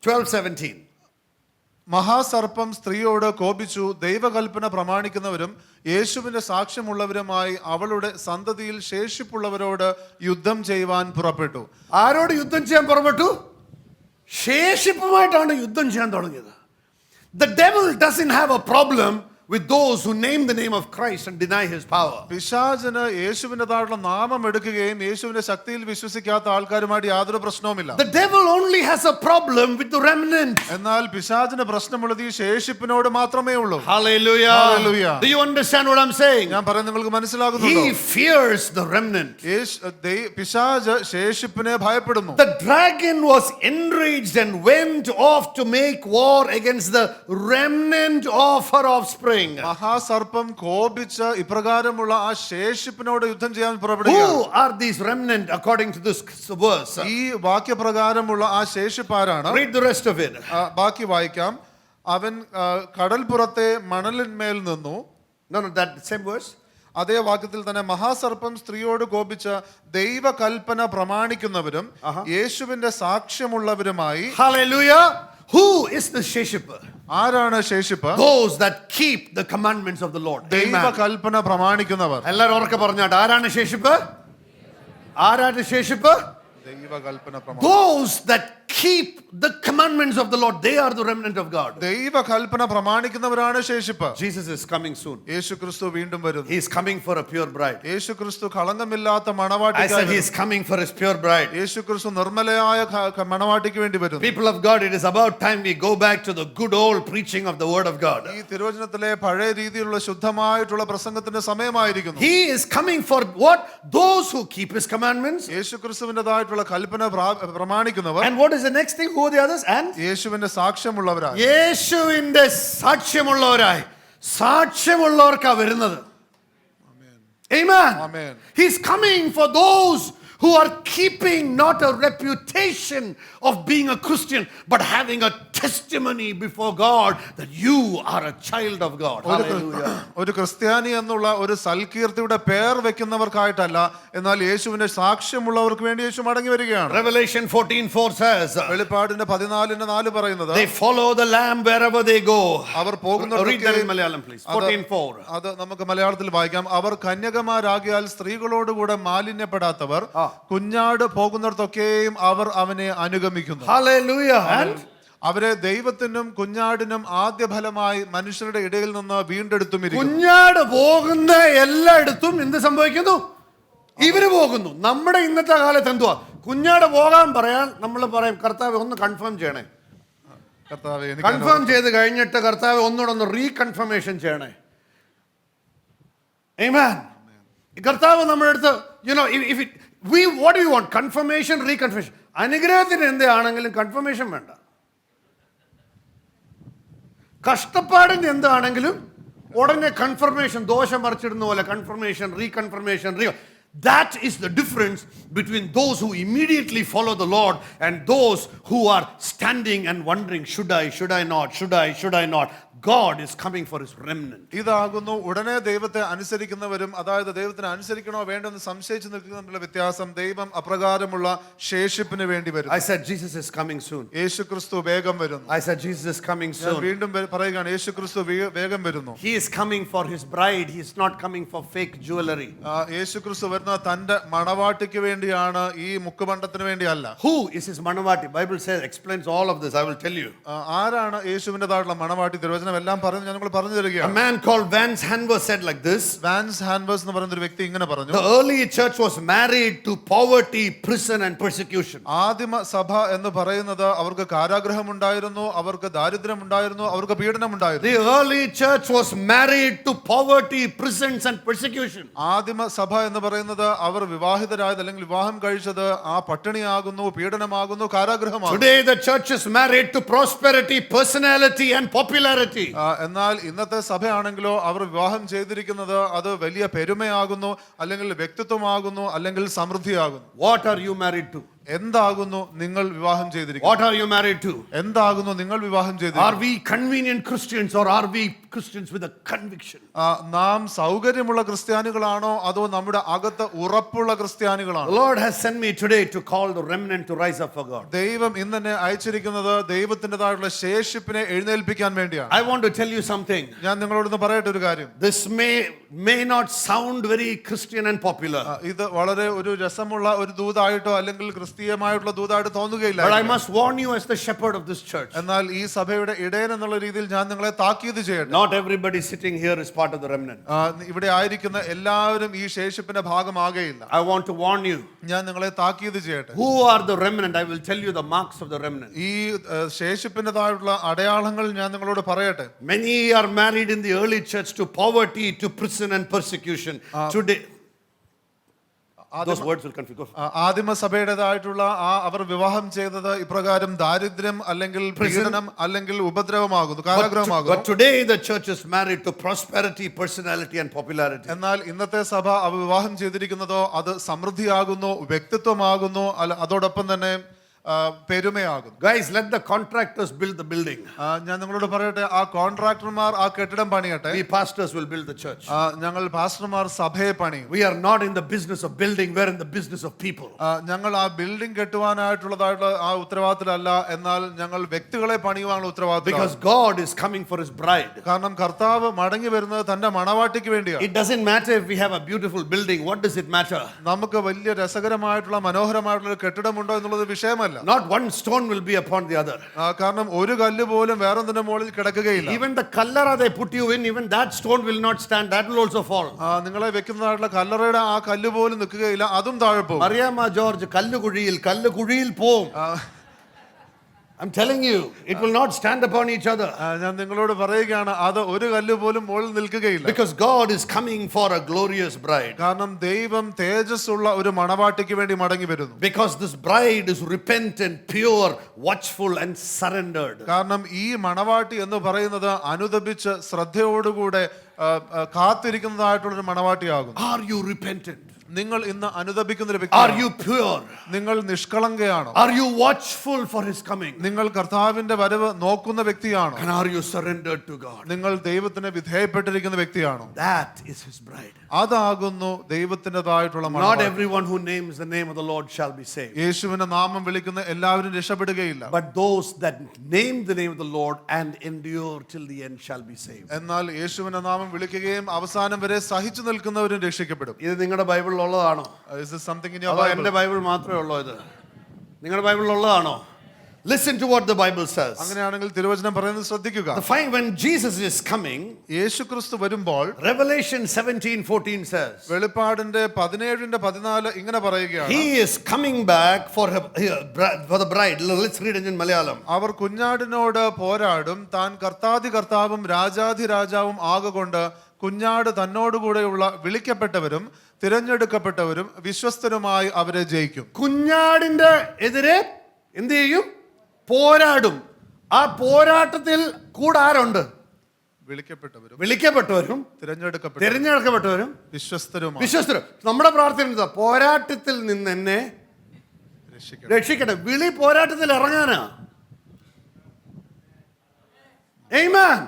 12:17. മഹാസർപ്പം സ്ത്രീയോട് കോപിച്ചു, ദൈവകൽപ്പന പ്രമാണിക്കുന്നവരും യേശുവിന്റെ സാക്ഷ്യമുള്ളവരുമായി അവളുടെ സന്തതിയിൽ ശേഷിപ്പുള്ളവരോട് യുദ്ധം ചെയ്യുവാൻ പുറപ്പെട്ടു. ആരോട് യുദ്ധം ചെയ്യാൻ പുറപ്പെട്ടു? ശേഷിപ്പുമായിട്ടാണ് യുദ്ധം ചെയ്യാൻ തുടങ്ങിയത്. The devil doesn't have a problem with those who name the name of Christ and deny his power. പിശാചിന് യേശുവിൻ്റെതായിട്ടുള്ള നാമം എടുക്കുകയും യേശുവിന്റെ ശക്തിയിൽ വിശ്വസിക്കാത്ത ആൾക്കാരുമായിട്ട് യാതൊരു പ്രശ്നവുമില്ല. The devil only has a problem with the remnant. എന്നാൽ പിശാചിന് പ്രശ്നമുള്ളത് ഈ ശേഷിപ്പിനോട് മാത്രമേ ഉള്ളൂ. Hallelujah. Hallelujah. Do you understand what I'm saying? ഞാൻ പറയുന്നത് നിങ്ങൾക്ക് മനസ്സിലാകുന്നുണ്ടോ? He fears the remnant. പിശാച് ശേഷിപ്പിനെ ഭയപ്പെടുന്നു. The dragon was enraged and went off to make war against the remnant of her offspring. മഹാസർപ്പം കോപിച്ച് ഇപ്രകാരമുള്ള ആ ശേഷിപ്പിനോട് യുദ്ധം ചെയ്യാൻ പുറപ്പെടുകയാണ്. Who are these remnant according to this verse? ഈ വാക്യപ്രകാരമുള്ള ആ ശേഷിപ്പാരാണ്? Read the rest of it. ബാക്കി വായിക്കാം. അവൻ കടൽപ്പുറത്തെ മണലിന്മേൽ നിന്നു. No, that same verse. അതേ വാക്യത്തിൽ തന്നെ മഹാസർപ്പം സ്ത്രീയോട് കോപിച്ച ദൈവകൽപ്പന പ്രമാണിക്കുന്നവരും യേശുവിന്റെ സാക്ഷ്യമുള്ളവരുമായി. Hallelujah. Who is the ശേഷിപ്പ്? ആരാണ് ശേഷിപ്പ്? Those that keep the commandments of the Lord. ദൈവകൽപ്പന പ്രമാണിക്കുന്നവർ. എല്ലാവരും ഉറക്കെ പറഞ്ഞാട്ട് ആരാണ് ശേഷിപ്പ്? ആരാണ് ശേഷിപ്പ്? ദൈവകൽപ്പന പ്രമാണം. Those that keep the commandments of the Lord, they are the remnant of God. ദൈവകൽപ്പന പ്രമാണിക്കുന്നവരാണ് ശേഷിപ്പ്. Jesus is coming soon. യേശുക്രിസ്തു വീണ്ടും വരുന്നു. He is coming for a pure bride. യേശുക്രിസ്തു കളങ്കമില്ലാത്ത I മണവാട്ടിക്കായി. said he is coming for his pure bride. യേശുക്രിസ്തു നിർമ്മലയായ മണവാട്ടിക്ക് വേണ്ടി വരുന്നു. People of God, it is about time we go back to the good old preaching of the word of God. ഈ തിരുവചനത്തിലെ പഴയ രീതിയിലുള്ള ശുദ്ധമായിട്ടുള്ള പ്രസംഗത്തിന്റെ സമയമായിരിക്കുന്നു. He is coming for what? Those who keep his commandments. യേശുക്രിസ്തുവിന്റേതായിട്ടുള്ള Kalpana പ്രമാണിക്കുന്നവർ. And what is the next thing? Who are the others? And യേശുവിന്റെ സാക്ഷ്യമുള്ളവരായി. യേശുവിന്റെ സാക്ഷ്യമുള്ളവരായി. സാക്ഷ്യമുള്ളവർക്കാ വരുന്നത്. Amen. Amen. He's coming for those who are keeping not a reputation of being a Christian, but having a testimony before God that you are a child of God. Hallelujah. ഒരു ക്രിസ്ത്യാനി എന്നുള്ള ഒരു സൽകീർത്തിയുടെ പേർ വെക്കുന്നവർക്കായിട്ടല്ല, എന്നാൽ യേശുവിന്റെ സാക്ഷ്യമുള്ളവർക്ക് വേണ്ടി യേശു മടങ്ങി വരികയാണ്. Revelation 14:4 says, വെളിപ്പാടിന്റെ 14:4 പറയുന്നത്, they follow the lamb wherever they go. അവർ പോകുന്ന. Read that in Malayalam please. 14:4. അത് നമുക്ക് മലയാളത്തിൽ വായിക്കാം. അവർ കന്യകമാരാകിയാൽ സ്ത്രീകളോടുകൂടെ മാലിന്യപ്പെടാത്തവർ, കുഞ്ഞാട് പോകുന്നിടത്തൊക്കെയും അവർ അവനെ അനുഗമിക്കുന്നു. Hallelujah. And അവരെ ദൈവത്തിനും കുഞ്ഞാടിനും ആദ്യ ഫലമായി മനുഷ്യരുടെ ഇടയിൽ നിന്ന് വീണ്ടെടുത്തുമിരിക്കുന്നു. കുഞ്ഞാട് പോകുന്ന എല്ലായിടത്തും എന്ത് സംഭവിക്കുന്നു? ഇവര് പോകുന്നു. നമ്മുടെ ഇന്നത്തെ കാലത്ത് എന്തുവാ? കുഞ്ഞാട് പോകാൻ പറയാൻ നമ്മൾ പറയും, കർത്താവ് ഒന്ന് കൺഫേം ചെയ്യണേ. കൺഫേം ചെയ്ത് കഴിഞ്ഞിട്ട് കർത്താവ് ഒന്നുകൂടെ ഒന്ന് റീകൺഫർമേഷൻ ചെയ്യണേ. Amen. കർത്താവ് നമ്മുടെ അടുത്ത് what do you want? Confirmation, reconfirmation. അനുഗ്രഹത്തിന് എന്താണെങ്കിലും കൺഫർമേഷൻ വേണ്ട. കഷ്ടപ്പാടിന് എന്താണെങ്കിലും ഉടനെ കൺഫർമേഷൻ. ദോഷം മറിച്ചിടുന്ന പോലെ confirmation, റീകൺഫർമേഷൻ. That is the difference between those who immediately follow the Lord and those who are standing and wondering, should I not? God is coming for his remnant. ഇതാകുന്നു ഉടനെ ദൈവത്തെ അനുസരിക്കുന്നവരും, അതായത് ദൈവത്തിന് അനുസരിക്കണോ വേണ്ടെന്ന് സംശയിച്ചു നിൽക്കുന്നതിനുള്ള വ്യത്യാസം. ദൈവം അപ്രകാരമുള്ള ശേഷിപ്പിന് വേണ്ടി വരും. I said Jesus is coming soon. യേശുക്രിസ്തു വേഗം വരുന്നു. I said Jesus is coming soon. വീണ്ടും പറയുകയാണ്, യേശുക്രിസ്തു വേഗം വരുന്നു. He is coming for his bride. He is not coming for fake jewelry. യേശുക്രിസ്തു വരുന്ന തന്റെ മണവാട്ടിക്ക് വേണ്ടിയാണ്, ഈ മുക്കുപണ്ടത്തിന് വേണ്ടിയല്ല. Who is his manavati? Bible says, explains all of this. I will tell you. ആരാണ് യേശുവിന്റേതായിട്ടുള്ള മണവാട്ടി? തിരുവചനം എല്ലാം പറഞ്ഞു, ഞങ്ങൾ പറഞ്ഞു തരികയാണ്. A man called Vance Hanvers said like this. Vance Hanvers എന്ന് പറയുന്ന ഒരു വ്യക്തി ഇങ്ങനെ പറഞ്ഞു, the early church was married to poverty, prison and persecution. ആദിമ സഭ എന്ന് പറയുന്നത് അവർക്ക് കാരാഗ്രഹം ഉണ്ടായിരുന്നു, അവർക്ക് ദാരിദ്ര്യം ഉണ്ടായിരുന്നു, അവർക്ക് പീഡനം ഉണ്ടായിരുന്നു. The early church was married to poverty, prisons and persecution. ആദിമ സഭ എന്ന് പറയുന്നത് അവർ വിവാഹിതരായത് അല്ലെങ്കിൽ വിവാഹം കഴിച്ചത് ആ പട്ടിണിയാകുന്നു, പീഡനമാകുന്നു, കാരാഗ്രഹമാകുന്നു. Today the church is married to prosperity, personality and popularity. എന്നാൽ ഇന്നത്തെ സഭയാണെങ്കിലോ അവർ വിവാഹം ചെയ്തിരിക്കുന്നത് അത് വലിയ പെരുമയാകുന്നു, അല്ലെങ്കിൽ വ്യക്തിത്വമാകുന്നു, അല്ലെങ്കിൽ സമൃദ്ധിയാകുന്നു. What are you married to? എന്താകുന്നു നിങ്ങൾ വിവാഹം ചെയ്തിരിക്കുന്നത്? What are you married to? എന്താകുന്നു നിങ്ങൾ വിവാഹം ചെയ്തിരിക്കുന്നത്? Are we convenient Christians or are we Christians with a conviction? നാം സൗകര്യമുള്ള ക്രിസ്ത്യാനികളാണോ അതോ നമ്മുടെ അകത്ത് ഉറപ്പുള്ള ക്രിസ്ത്യാനികളാണോ? The Lord has sent me today to call the remnant to rise up for God. ദൈവം ഇന്ന് എന്നെ അയച്ചിരിക്കുന്നത് ദൈവത്തിൻ്റെതായിട്ടുള്ള ശേഷിപ്പിനെ എഴുന്നേൽപ്പിക്കാൻ വേണ്ടിയാണ്. I want to tell you something. ഞാൻ നിങ്ങളോട് പറയട്ടെ ഒരു കാര്യം. This may not sound very Christian and popular. ഇത് വളരെ ഒരു രസമുള്ള ഒരു ദൂതായിട്ടോ അല്ലെങ്കിൽ ക്രിസ്തീയമായിട്ടുള്ള ദൂതായിട്ട് തോന്നുകയില്ല. But I must warn you as the shepherd of this church. എന്നാൽ ഈ സഭയുടെ ഇടയൻ എന്നുള്ള രീതിയിൽ ഞാൻ നിങ്ങളെ താക്കീത് ചെയ്യട്ടെ. Not everybody sitting here is part of the remnant. ഇവിടെ ആയിരിക്കുന്ന എല്ലാവരും ഈ ശേഷിപ്പിന്റെ ഭാഗമാകയില്ല. I want to warn you. ഞാൻ നിങ്ങളെ താക്കീത് ചെയ്യട്ടെ. Who are the remnant? I will tell you the marks of the remnant. ഈ ശേഷിപ്പിന്റേതായിട്ടുള്ള അടയാളങ്ങൾ ഞാൻ നിങ്ങളോട് പറയട്ടെ. Many are married in the early church to poverty, to prison and persecution. Today, those words will confuse. ആദിമ സഭയുടേതായിട്ടുള്ള അവർ വിവാഹം ചെയ്തത് ഇപ്രകാരം ദാരിദ്ര്യം അല്ലെങ്കിൽ പീഡനം അല്ലെങ്കിൽ ഉപദ്രവമാകുന്നു, കാരാഗ്രഹമാകുന്നു. But today the church is married to prosperity, personality and popularity. എന്നാൽ ഇന്നത്തെ സഭ വിവാഹം ചെയ്തിരിക്കുന്നതോ അത് സമൃദ്ധിയാകുന്നു, വ്യക്തിത്വമാകുന്നു, അതോടൊപ്പം തന്നെ പെരുമയാകുന്നു. Guys, let the contractors build the building. ഞാൻ നിങ്ങളോട് പറയട്ടെ, ആ കോൺട്രാക്ടർമാർ ആ കെട്ടിടം പണിയട്ടെ. We pastors will build the church. ഞങ്ങൾ പാസ്റ്റർമാർ സഭയെ പണിയും. We are not in the business of building, we are in the business of people. ഞങ്ങൾ ആ ബിൽഡിംഗ് കെട്ടുവാനായിട്ടുള്ളതായിട്ടുള്ള ആ ഉത്തരവാദിത്തമല്ല, എന്നാൽ ഞങ്ങൾ വ്യക്തികളെ പണിയുവാനുള്ള ഉത്തരവാദിത്തം. Because God is coming for his bride. കാരണം കർത്താവ് മടങ്ങി വരുന്നത് തന്റെ മണവാട്ടിക്ക് വേണ്ടിയാണ്. It doesn't matter if we have a beautiful building. What does it matter? നമുക്ക് വലിയ രസകരമായിട്ടുള്ള മനോഹരമായിട്ടുള്ള കെട്ടിടമുണ്ടോ എന്നുള്ളത് വിഷയമല്ല. Not one stone will be upon the other. കാരണം ഒരു കല്ല് പോലും വേറൊന്നിന്റെ മുകളിൽ കിടക്കുകയില്ല. Even the kallera they put you in, even that stone will not stand. That will also fall. നിങ്ങളെ വെക്കുന്നതായിട്ടുള്ള കല്ലറയുടെ ആ കല്ല് പോലും നിൽക്കുകയില്ല, അതും താഴെ പോകും. അറിയാമോ ജോർജ്, കല്ല് കുഴിയിൽ പോവും. I'm telling you, it will not stand upon each other. ഞാൻ നിങ്ങളോട് പറയുകയാണ്, അത് ഒരു കല്ല് പോലും മുകളിൽ നിൽക്കുകയില്ല. Because God is coming for a glorious bride. കാരണം ദൈവം തേജസ്സുള്ള ഒരു മണവാട്ടിക്ക് വേണ്ടി മടങ്ങി വരുന്നു. Because this bride is repentant, pure, watchful and surrendered. കാരണം ഈ മണവാട്ടി എന്ന് പറയുന്നത് അനുതപിച്ച് ശ്രദ്ധയോടുകൂടെ കാത്തിരിക്കുന്നതായിട്ടുള്ള ഒരു മണവാട്ടിയാകും. Are you repentant? നിങ്ങൾ ഇന്ന് അനുതപിക്കുന്ന ഒരു Are വ്യക്തിയാണോ? you pure? നിങ്ങൾ നിഷ്കളങ്കയാണോ? Are you watchful for his coming? നിങ്ങൾ കർത്താവിന്റെ വരവ് നോക്കുന്ന വ്യക്തിയാണോ? And are you surrendered to God? നിങ്ങൾ ദൈവത്തിന് വിധേയപ്പെട്ടിരിക്കുന്ന വ്യക്തിയാണോ? That is his bride. അതാകുന്നു ദൈവത്തിൻ്റെതായിട്ടുള്ള Not Manavatti. everyone who names the name of the Lord shall be saved. യേശുവിന്റെ നാമം വിളിക്കുന്ന എല്ലാവരും രക്ഷപ്പെടുകയില്ല. But those that name the name of the Lord and endure till the end shall be saved. എന്നാൽ യേശുവിന്റെ നാമം വിളിക്കുകയും അവസാനം വരെ സഹിച്ചു നിൽക്കുന്നവരും രക്ഷിക്കപ്പെടും. ഇത് നിങ്ങളുടെ ബൈബിളിൽ ഉള്ളതാണോ? Is this something in your അതോ Bible? എൻ്റെ ബൈബിൾ മാത്രമേ ഉള്ളൂ ഇത്? നിങ്ങളുടെ ബൈബിളിൽ ഉള്ളതാണോ? Listen to what the Bible says. അങ്ങനെയാണെങ്കിൽ തിരുവചനം പറയുന്നത് ശ്രദ്ധിക്കുക. When Jesus is coming, യേശുക്രിസ്തു വരുമ്പോൾ, Revelation 17:14 says, വെളിപ്പാടിന്റെ 17:14 ഇങ്ങനെ പറയുകയാണ്, he is coming back for the bride. Let's read it in Malayalam. അവർ കുഞ്ഞാടിനോട് പോരാടും, താൻ കർത്താധി കർത്താവും രാജാധി രാജാവും ആകൊണ്ട് കുഞ്ഞാട് തന്നോടുകൂടെയുള്ള വിളിക്കപ്പെട്ടവരും തിരഞ്ഞെടുക്കപ്പെട്ടവരും വിശ്വസ്തരുമായി അവരെ ജയിക്കും. കുഞ്ഞാടിന്റെ എതിരെ എന്ത് ചെയ്യും? പോരാടും. ആ പോരാട്ടത്തിൽ കൂടെ ആരുണ്ട്? വിളിക്കപ്പെട്ടവരും തിരഞ്ഞെടുക്കപ്പെട്ടവരും വിശ്വസ്തരും. നമ്മുടെ പ്രാർത്ഥന എന്താ? പോരാട്ടത്തിൽ നിന്ന് എന്നെ രക്ഷിക്കട്ടെ. വിളി പോരാട്ടത്തിൽ ഇറങ്ങാനാ. ആമേൻ.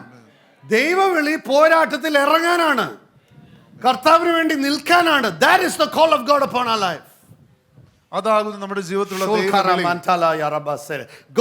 ദൈവവിളി പോരാട്ടത്തിൽ ഇറങ്ങാനാണ്, കർത്താവിന് വേണ്ടി നിൽക്കാനാണ്. That is the call of God upon our life. അതാകുന്നു നമ്മുടെ ജീവിതത്തിലുള്ള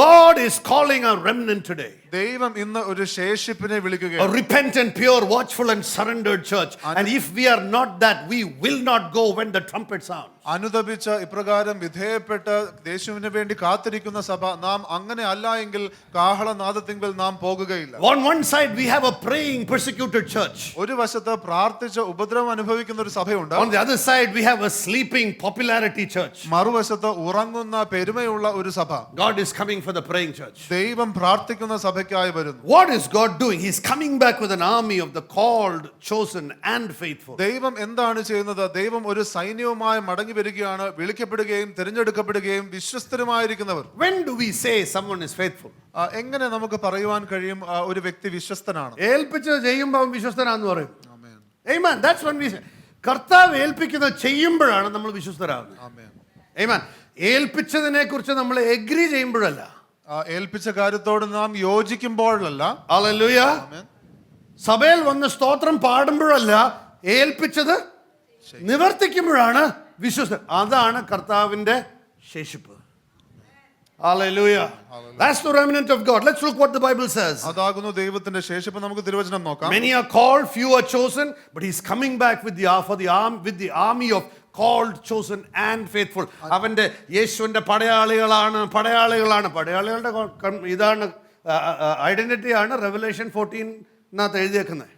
God is calling a remnant today. ദൈവം ഇന്ന് ഒരു ശേഷിപ്പിനെ A വിളിക്കുകയാണ്. repentant, pure, watchful and surrendered church. And if we are not that, we will not go when the trumpet sounds. അനുതപിച്ച ഇപ്രകാരം വിധേയപ്പെട്ട് യേശുവിന് വേണ്ടി കാത്തിരിക്കുന്ന സഭ നാം അങ്ങനെ അല്ല എങ്കിൽ കാഹളനാദത്തിങ്കിൽ നാം പോകുകയില്ല. On one side we have a praying, persecuted church. ഒരു വശത്ത് പ്രാർത്ഥിച്ച് ഉപദ്രവം അനുഭവിക്കുന്ന ഒരു സഭയുണ്ട്. On the other side we have a sleeping popularity church. മറുവശത്ത് ഉറങ്ങുന്ന പെരുമയുള്ള ഒരു സഭ. God is coming for the praying church. ദൈവം പ്രാർത്ഥിക്കുന്ന സഭയ്ക്കായി വരുന്നു. What is God doing? He is coming back with an army of the called, chosen and faithful. ദൈവം എന്താണ് ചെയ്യുന്നത്? ദൈവം ഒരു സൈന്യവുമായി മടങ്ങി വരികയാണ്, വിളിക്കപ്പെടുകയും തിരഞ്ഞെടുക്കപ്പെടുകയും വിശ്വസ്തരുമായിരിക്കുന്നവർ. When do we say someone is faithful? എങ്ങനെ നമുക്ക് പറയുവാൻ കഴിയും ഒരു വ്യക്തി വിശ്വസ്തനാണ്? ഏൽപ്പിച്ച് ചെയ്യുമ്പോൾ വിശ്വസ്തനാന്ന് പറയും. Amen. That's when we say. കർത്താവ് ഏൽപ്പിക്കുന്നത് ചെയ്യുമ്പോഴാണ് നമ്മൾ വിശ്വസ്തരാകുന്നത്. Amen. ഏൽപ്പിച്ചതിനെ കുറിച്ച് നമ്മൾ എഗ്രി ചെയ്യുമ്പോഴല്ല, ഏൽപ്പിച്ച കാര്യത്തോട് നാം യോജിക്കുമ്പോഴല്ല. ഹല്ലേലൂയ. സഭയിൽ വന്ന് സ്തോത്രം പാടുമ്പോഴല്ല, ഏൽപ്പിച്ചത് നിവർത്തിക്കുമ്പോഴാണ് വിശ്വസ്തൻ. അതാണ് കർത്താവിന്റെ ശേഷിപ്പ്. Hallelujah. That's the remnant of God. Let's look what the Bible says. അതാകുന്നു ദൈവത്തിന്റെ ശേഷിപ്പ്. നമുക്ക് തിരുവചനം നോക്കാം. Many are called, few are chosen, but he's coming back with the army of called, chosen and faithful. അവന്റെ യേശുവിന്റെ പടയാളികളുടെ ഇതാണ് ഐഡന്റിറ്റിയാണ് റെവലേഷൻ 14 എഴുതിയേക്കുന്നത്.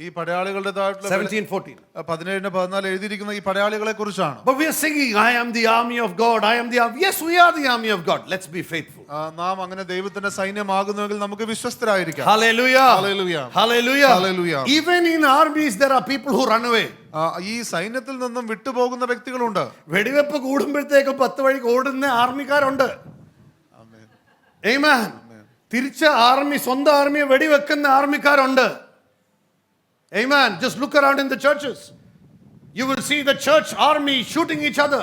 ഈ പടയാളികളുടേതായിട്ടുള്ള 17:14. 17:14 എഴുതിയിരിക്കുന്ന ഈ പടയാളികളെ കുറിച്ചാണ്. But we are singing, I am the army of God. I am the army. Yes, we are the army of God. Let's be faithful. നാം അങ്ങനെ ദൈവത്തിന്റെ സൈന്യമാകുന്നുവെങ്കിൽ നമുക്ക് വിശ്വസ്തരായിരിക്കാം. Hallelujah. Hallelujah. Hallelujah. Hallelujah. Even in armies there are people who run away. ഈ സൈന്യത്തിൽ നിന്നും വിട്ടുപോകുന്ന വ്യക്തികളുണ്ട്. വെടിവെപ്പ് കൂടുമ്പോഴത്തേക്ക് 10 വഴിക്ക് ഓടുന്ന ആർമിക്കാരുണ്ട്. Amen. തിരിച്ച് സ്വന്തം ആർമിയെ വെടിവെക്കുന്ന ആർമിക്കാരുണ്ട്. Amen. Just look around in the churches. You will see the church army shooting each other.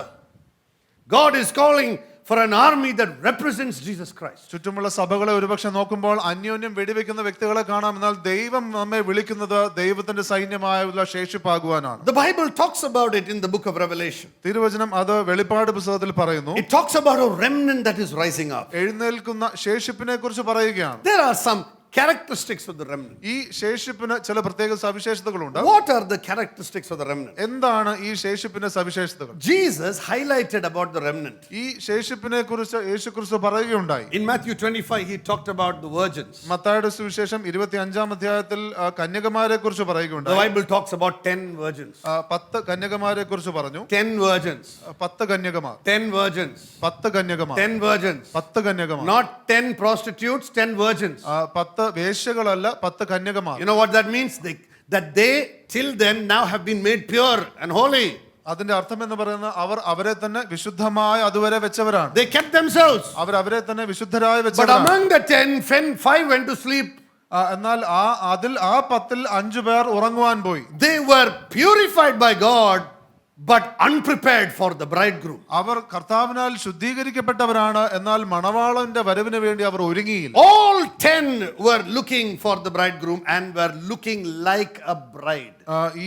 God is calling for an army that represents Jesus Christ. ചുറ്റുമുള്ള സഭകളെ ഒരുപക്ഷെ നോക്കുമ്പോൾ അന്യോന്യം വെടിവെക്കുന്ന വ്യക്തികളെ കാണാം. എന്നാൽ ദൈവം നമ്മെ വിളിക്കുന്നത് ദൈവത്തിന്റെ സൈന്യമായുള്ള ശേഷിപ്പാകുവാനാണ്. The Bible talks about it in the book of Revelation. തിരുവചനം അത് വെളിപ്പാട് പുസ്തകത്തിൽ പറയുന്നു. It talks about a remnant that is rising up. എഴുന്നേൽക്കുന്ന ശേഷിപ്പിനെ കുറിച്ച് പറയുകയാണ്. There are some characteristics of the remnant. ഈ ശേഷിപ്പിന് ചില പ്രത്യേക സവിശേഷതകളുണ്ട്. What are the characteristics of the remnant? എന്താണ് ഈ ശേഷിപ്പിന്റെ സവിശേഷതകൾ? Jesus highlighted about the remnant. ഈ ശേഷിപ്പിനെ കുറിച്ച് യേശുക്രിസ്തു പറയുകയുണ്ടായി. In Matthew 25 he talked about the virgins. മത്തായിയുടെ സുവിശേഷം 25-ാം അധ്യായത്തിൽ കന്യകമാരെ കുറിച്ച് The പറയുകയുണ്ടായി. Bible talks about 10 virgins. 10 കന്യകമാരെ കുറിച്ച് പറഞ്ഞു. 10 virgins. 10 കന്യകമാർ. 10 virgins. 10 കന്യകമാർ. 10 virgins. 10 കന്യകമാർ. Not 10 prostitutes, 10 virgins. 10 വേശ്യകളല്ല, 10 കന്യകമാർ. You know what that means? That they till then now have been made pure and holy. അതിന്റെ അർത്ഥം എന്ന് പറയുന്നത് അവർ അവരെ തന്നെ വിശുദ്ധമായി അതുവരെ വെച്ചവരാണ്. They kept themselves. അവർ അവരെ തന്നെ വിശുദ്ധരായി But വെച്ചവരാണ്. among the 10, 5 went to sleep. എന്നാൽ അതിൽ 10-ൽ 5 പേർ ഉറങ്ങുവാൻ പോയി. They were purified by God but unprepared for the bridegroom. അവർ കർത്താവിനാൽ ശുദ്ധീകരിക്കപ്പെട്ടവരാണ്, എന്നാൽ മണവാളന്റെ വരവിന് വേണ്ടി അവർ ഒരുങ്ങിയില്ല. All 10 were looking for the bridegroom and were looking like a bride.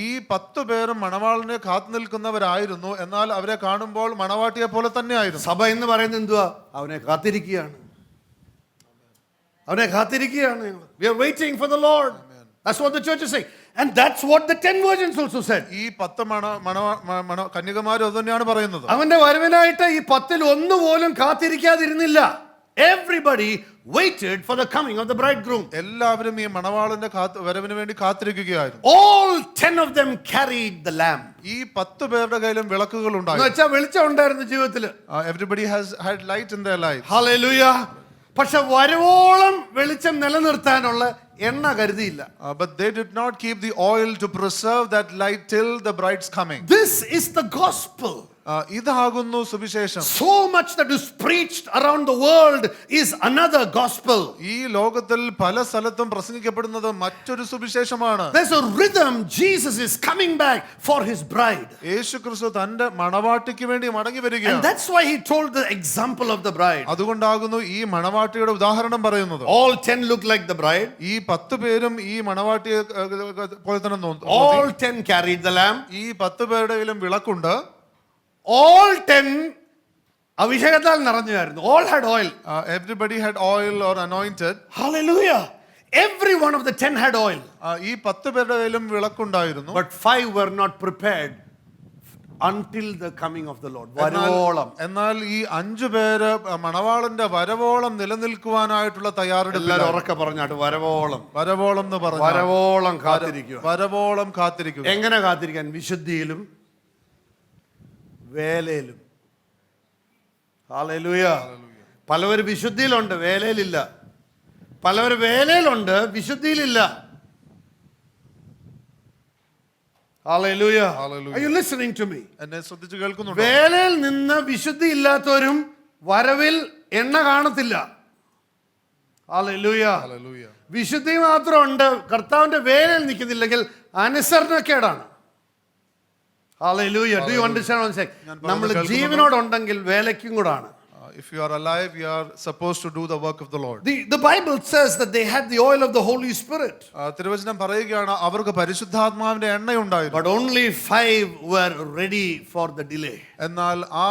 ഈ 10 പേരും മണവാളനെ കാത്തു നിൽക്കുന്നവരായിരുന്നു, എന്നാൽ അവരെ കാണുമ്പോൾ മണവാട്ടിയെ പോലെ തന്നെയായിരുന്നു. സഭ എന്ന് പറയുന്നത് എന്തുവാ? അവനെ കാത്തിരിക്കുകയാണ്. We are waiting for the Lord. That's what the church is saying. And that's what the 10 virgins also said. ഈ 10 കന്യകമാരും അത് തന്നെയാണ് പറയുന്നത്. അവന്റെ വരവിനായിട്ട് ഈ 10-ൽ ഒന്ന് പോലും കാത്തിരിക്കാതിരുന്നില്ല. Everybody waited for the coming of the bridegroom. എല്ലാവരും ഈ മണവാളന്റെ വരവിന് വേണ്ടി കാത്തിരിക്കുകയായിരുന്നു. All 10 of them carried the lamp. ഈ 10 പേരുടെ കയ്യിലും വിളക്കുകൾ ഉണ്ടായിരുന്നു. എന്നുവെച്ചാൽ വെളിച്ചം ഉണ്ടായിരുന്നു ജീവിതത്തിൽ. Everybody has had light in their life. Hallelujah. പക്ഷെ വരവോളം വെളിച്ചം നിലനിർത്താനുള്ള എണ്ണ കരുതിയില്ല. But they did not keep the oil to preserve that light till the bride's coming. This is the gospel. ഇതാകുന്നു സുവിശേഷം. So much that is preached around the world is another gospel. ഈ ലോകത്തിൽ പല സ്ഥലത്തും പ്രസംഗിക്കപ്പെടുന്നത് മറ്റൊരു സുവിശേഷമാണ്. There's a rhythm. Jesus is coming back for his bride. യേശുക്രിസ്തു തന്റെ മണവാട്ടിക്ക് വേണ്ടി മടങ്ങി വരികയാണ്. And that's why he told the example of the bride. അതുകൊണ്ടാകുന്നു ഈ മണവാട്ടിയുടെ ഉദാഹരണം പറയുന്നത്. All 10 look like the bride. ഈ 10 പേരും ഈ മണവാട്ടിയെ പോലെ തന്നെ തോന്നി. All 10 carried the lamp. ഈ 10 പേരുടെ കയ്യിലും വിളക്കുണ്ട്. All 10 അഭിഷേകത്താൽ നിറഞ്ഞായിരുന്നു. All had oil. Everybody had oil or anointed. Hallelujah. Every one of the 10 had oil. ഈ 10 പേരുടെ കയ്യിലും വിളക്കുണ്ടായിരുന്നു. But 5 were not prepared until the coming of the Lord. വരവോളം. എന്നാൽ ഈ 5 പേര് മണവാളന്റെ വരവോളം നിലനിൽക്കുവാനായിട്ടുള്ള തയ്യാറെടുപ്പ്. എല്ലാവരും ഉറക്കെ പറഞ്ഞാട്ട് വരവോളം. വരവോളം എന്ന് പറഞ്ഞു. വരവോളം കാത്തിരിക്കുക. വരവോളം കാത്തിരിക്കുക. എങ്ങനെ കാത്തിരിക്കാൻ? വിശുദ്ധിയിലും വേലയിലും. ഹല്ലേലൂയ. പലവരും വിശുദ്ധിയിലുണ്ട്, വേലയിലില്ല. പലവരും വേലയിലുണ്ട്, വിശുദ്ധിയിലില്ല. Hallelujah. Are you listening to me? എന്നെ ശ്രദ്ധിച്ചു കേൾക്കുന്നുണ്ടോ? വേലയിൽ നിന്ന് വിശുദ്ധി ഇല്ലാത്തവരും വരവിൽ എണ്ണ കാണത്തില്ല. Hallelujah. Hallelujah. വിശുദ്ധി മാത്രമുണ്ട്, കർത്താവിന്റെ വേലയിൽ നിൽക്കുന്നില്ലെങ്കിൽ അനുസരണക്കേടാണ്. Hallelujah. Do you understand what I'm saying? നമ്മൾ ജീവനോടുണ്ടെങ്കിൽ വേലയ്ക്കും കൂടാണ്. If you are alive, you are supposed to do the work of the Lord. The Bible says that they had the oil of the Holy Spirit, തിരുവചനം പറയുകയാണ് അവർക്ക് പരിശുദ്ധാത്മാവിന്റെ എണ്ണയുണ്ടായിരുന്നു. but only 5 were ready for the delay. എന്നാൽ ആ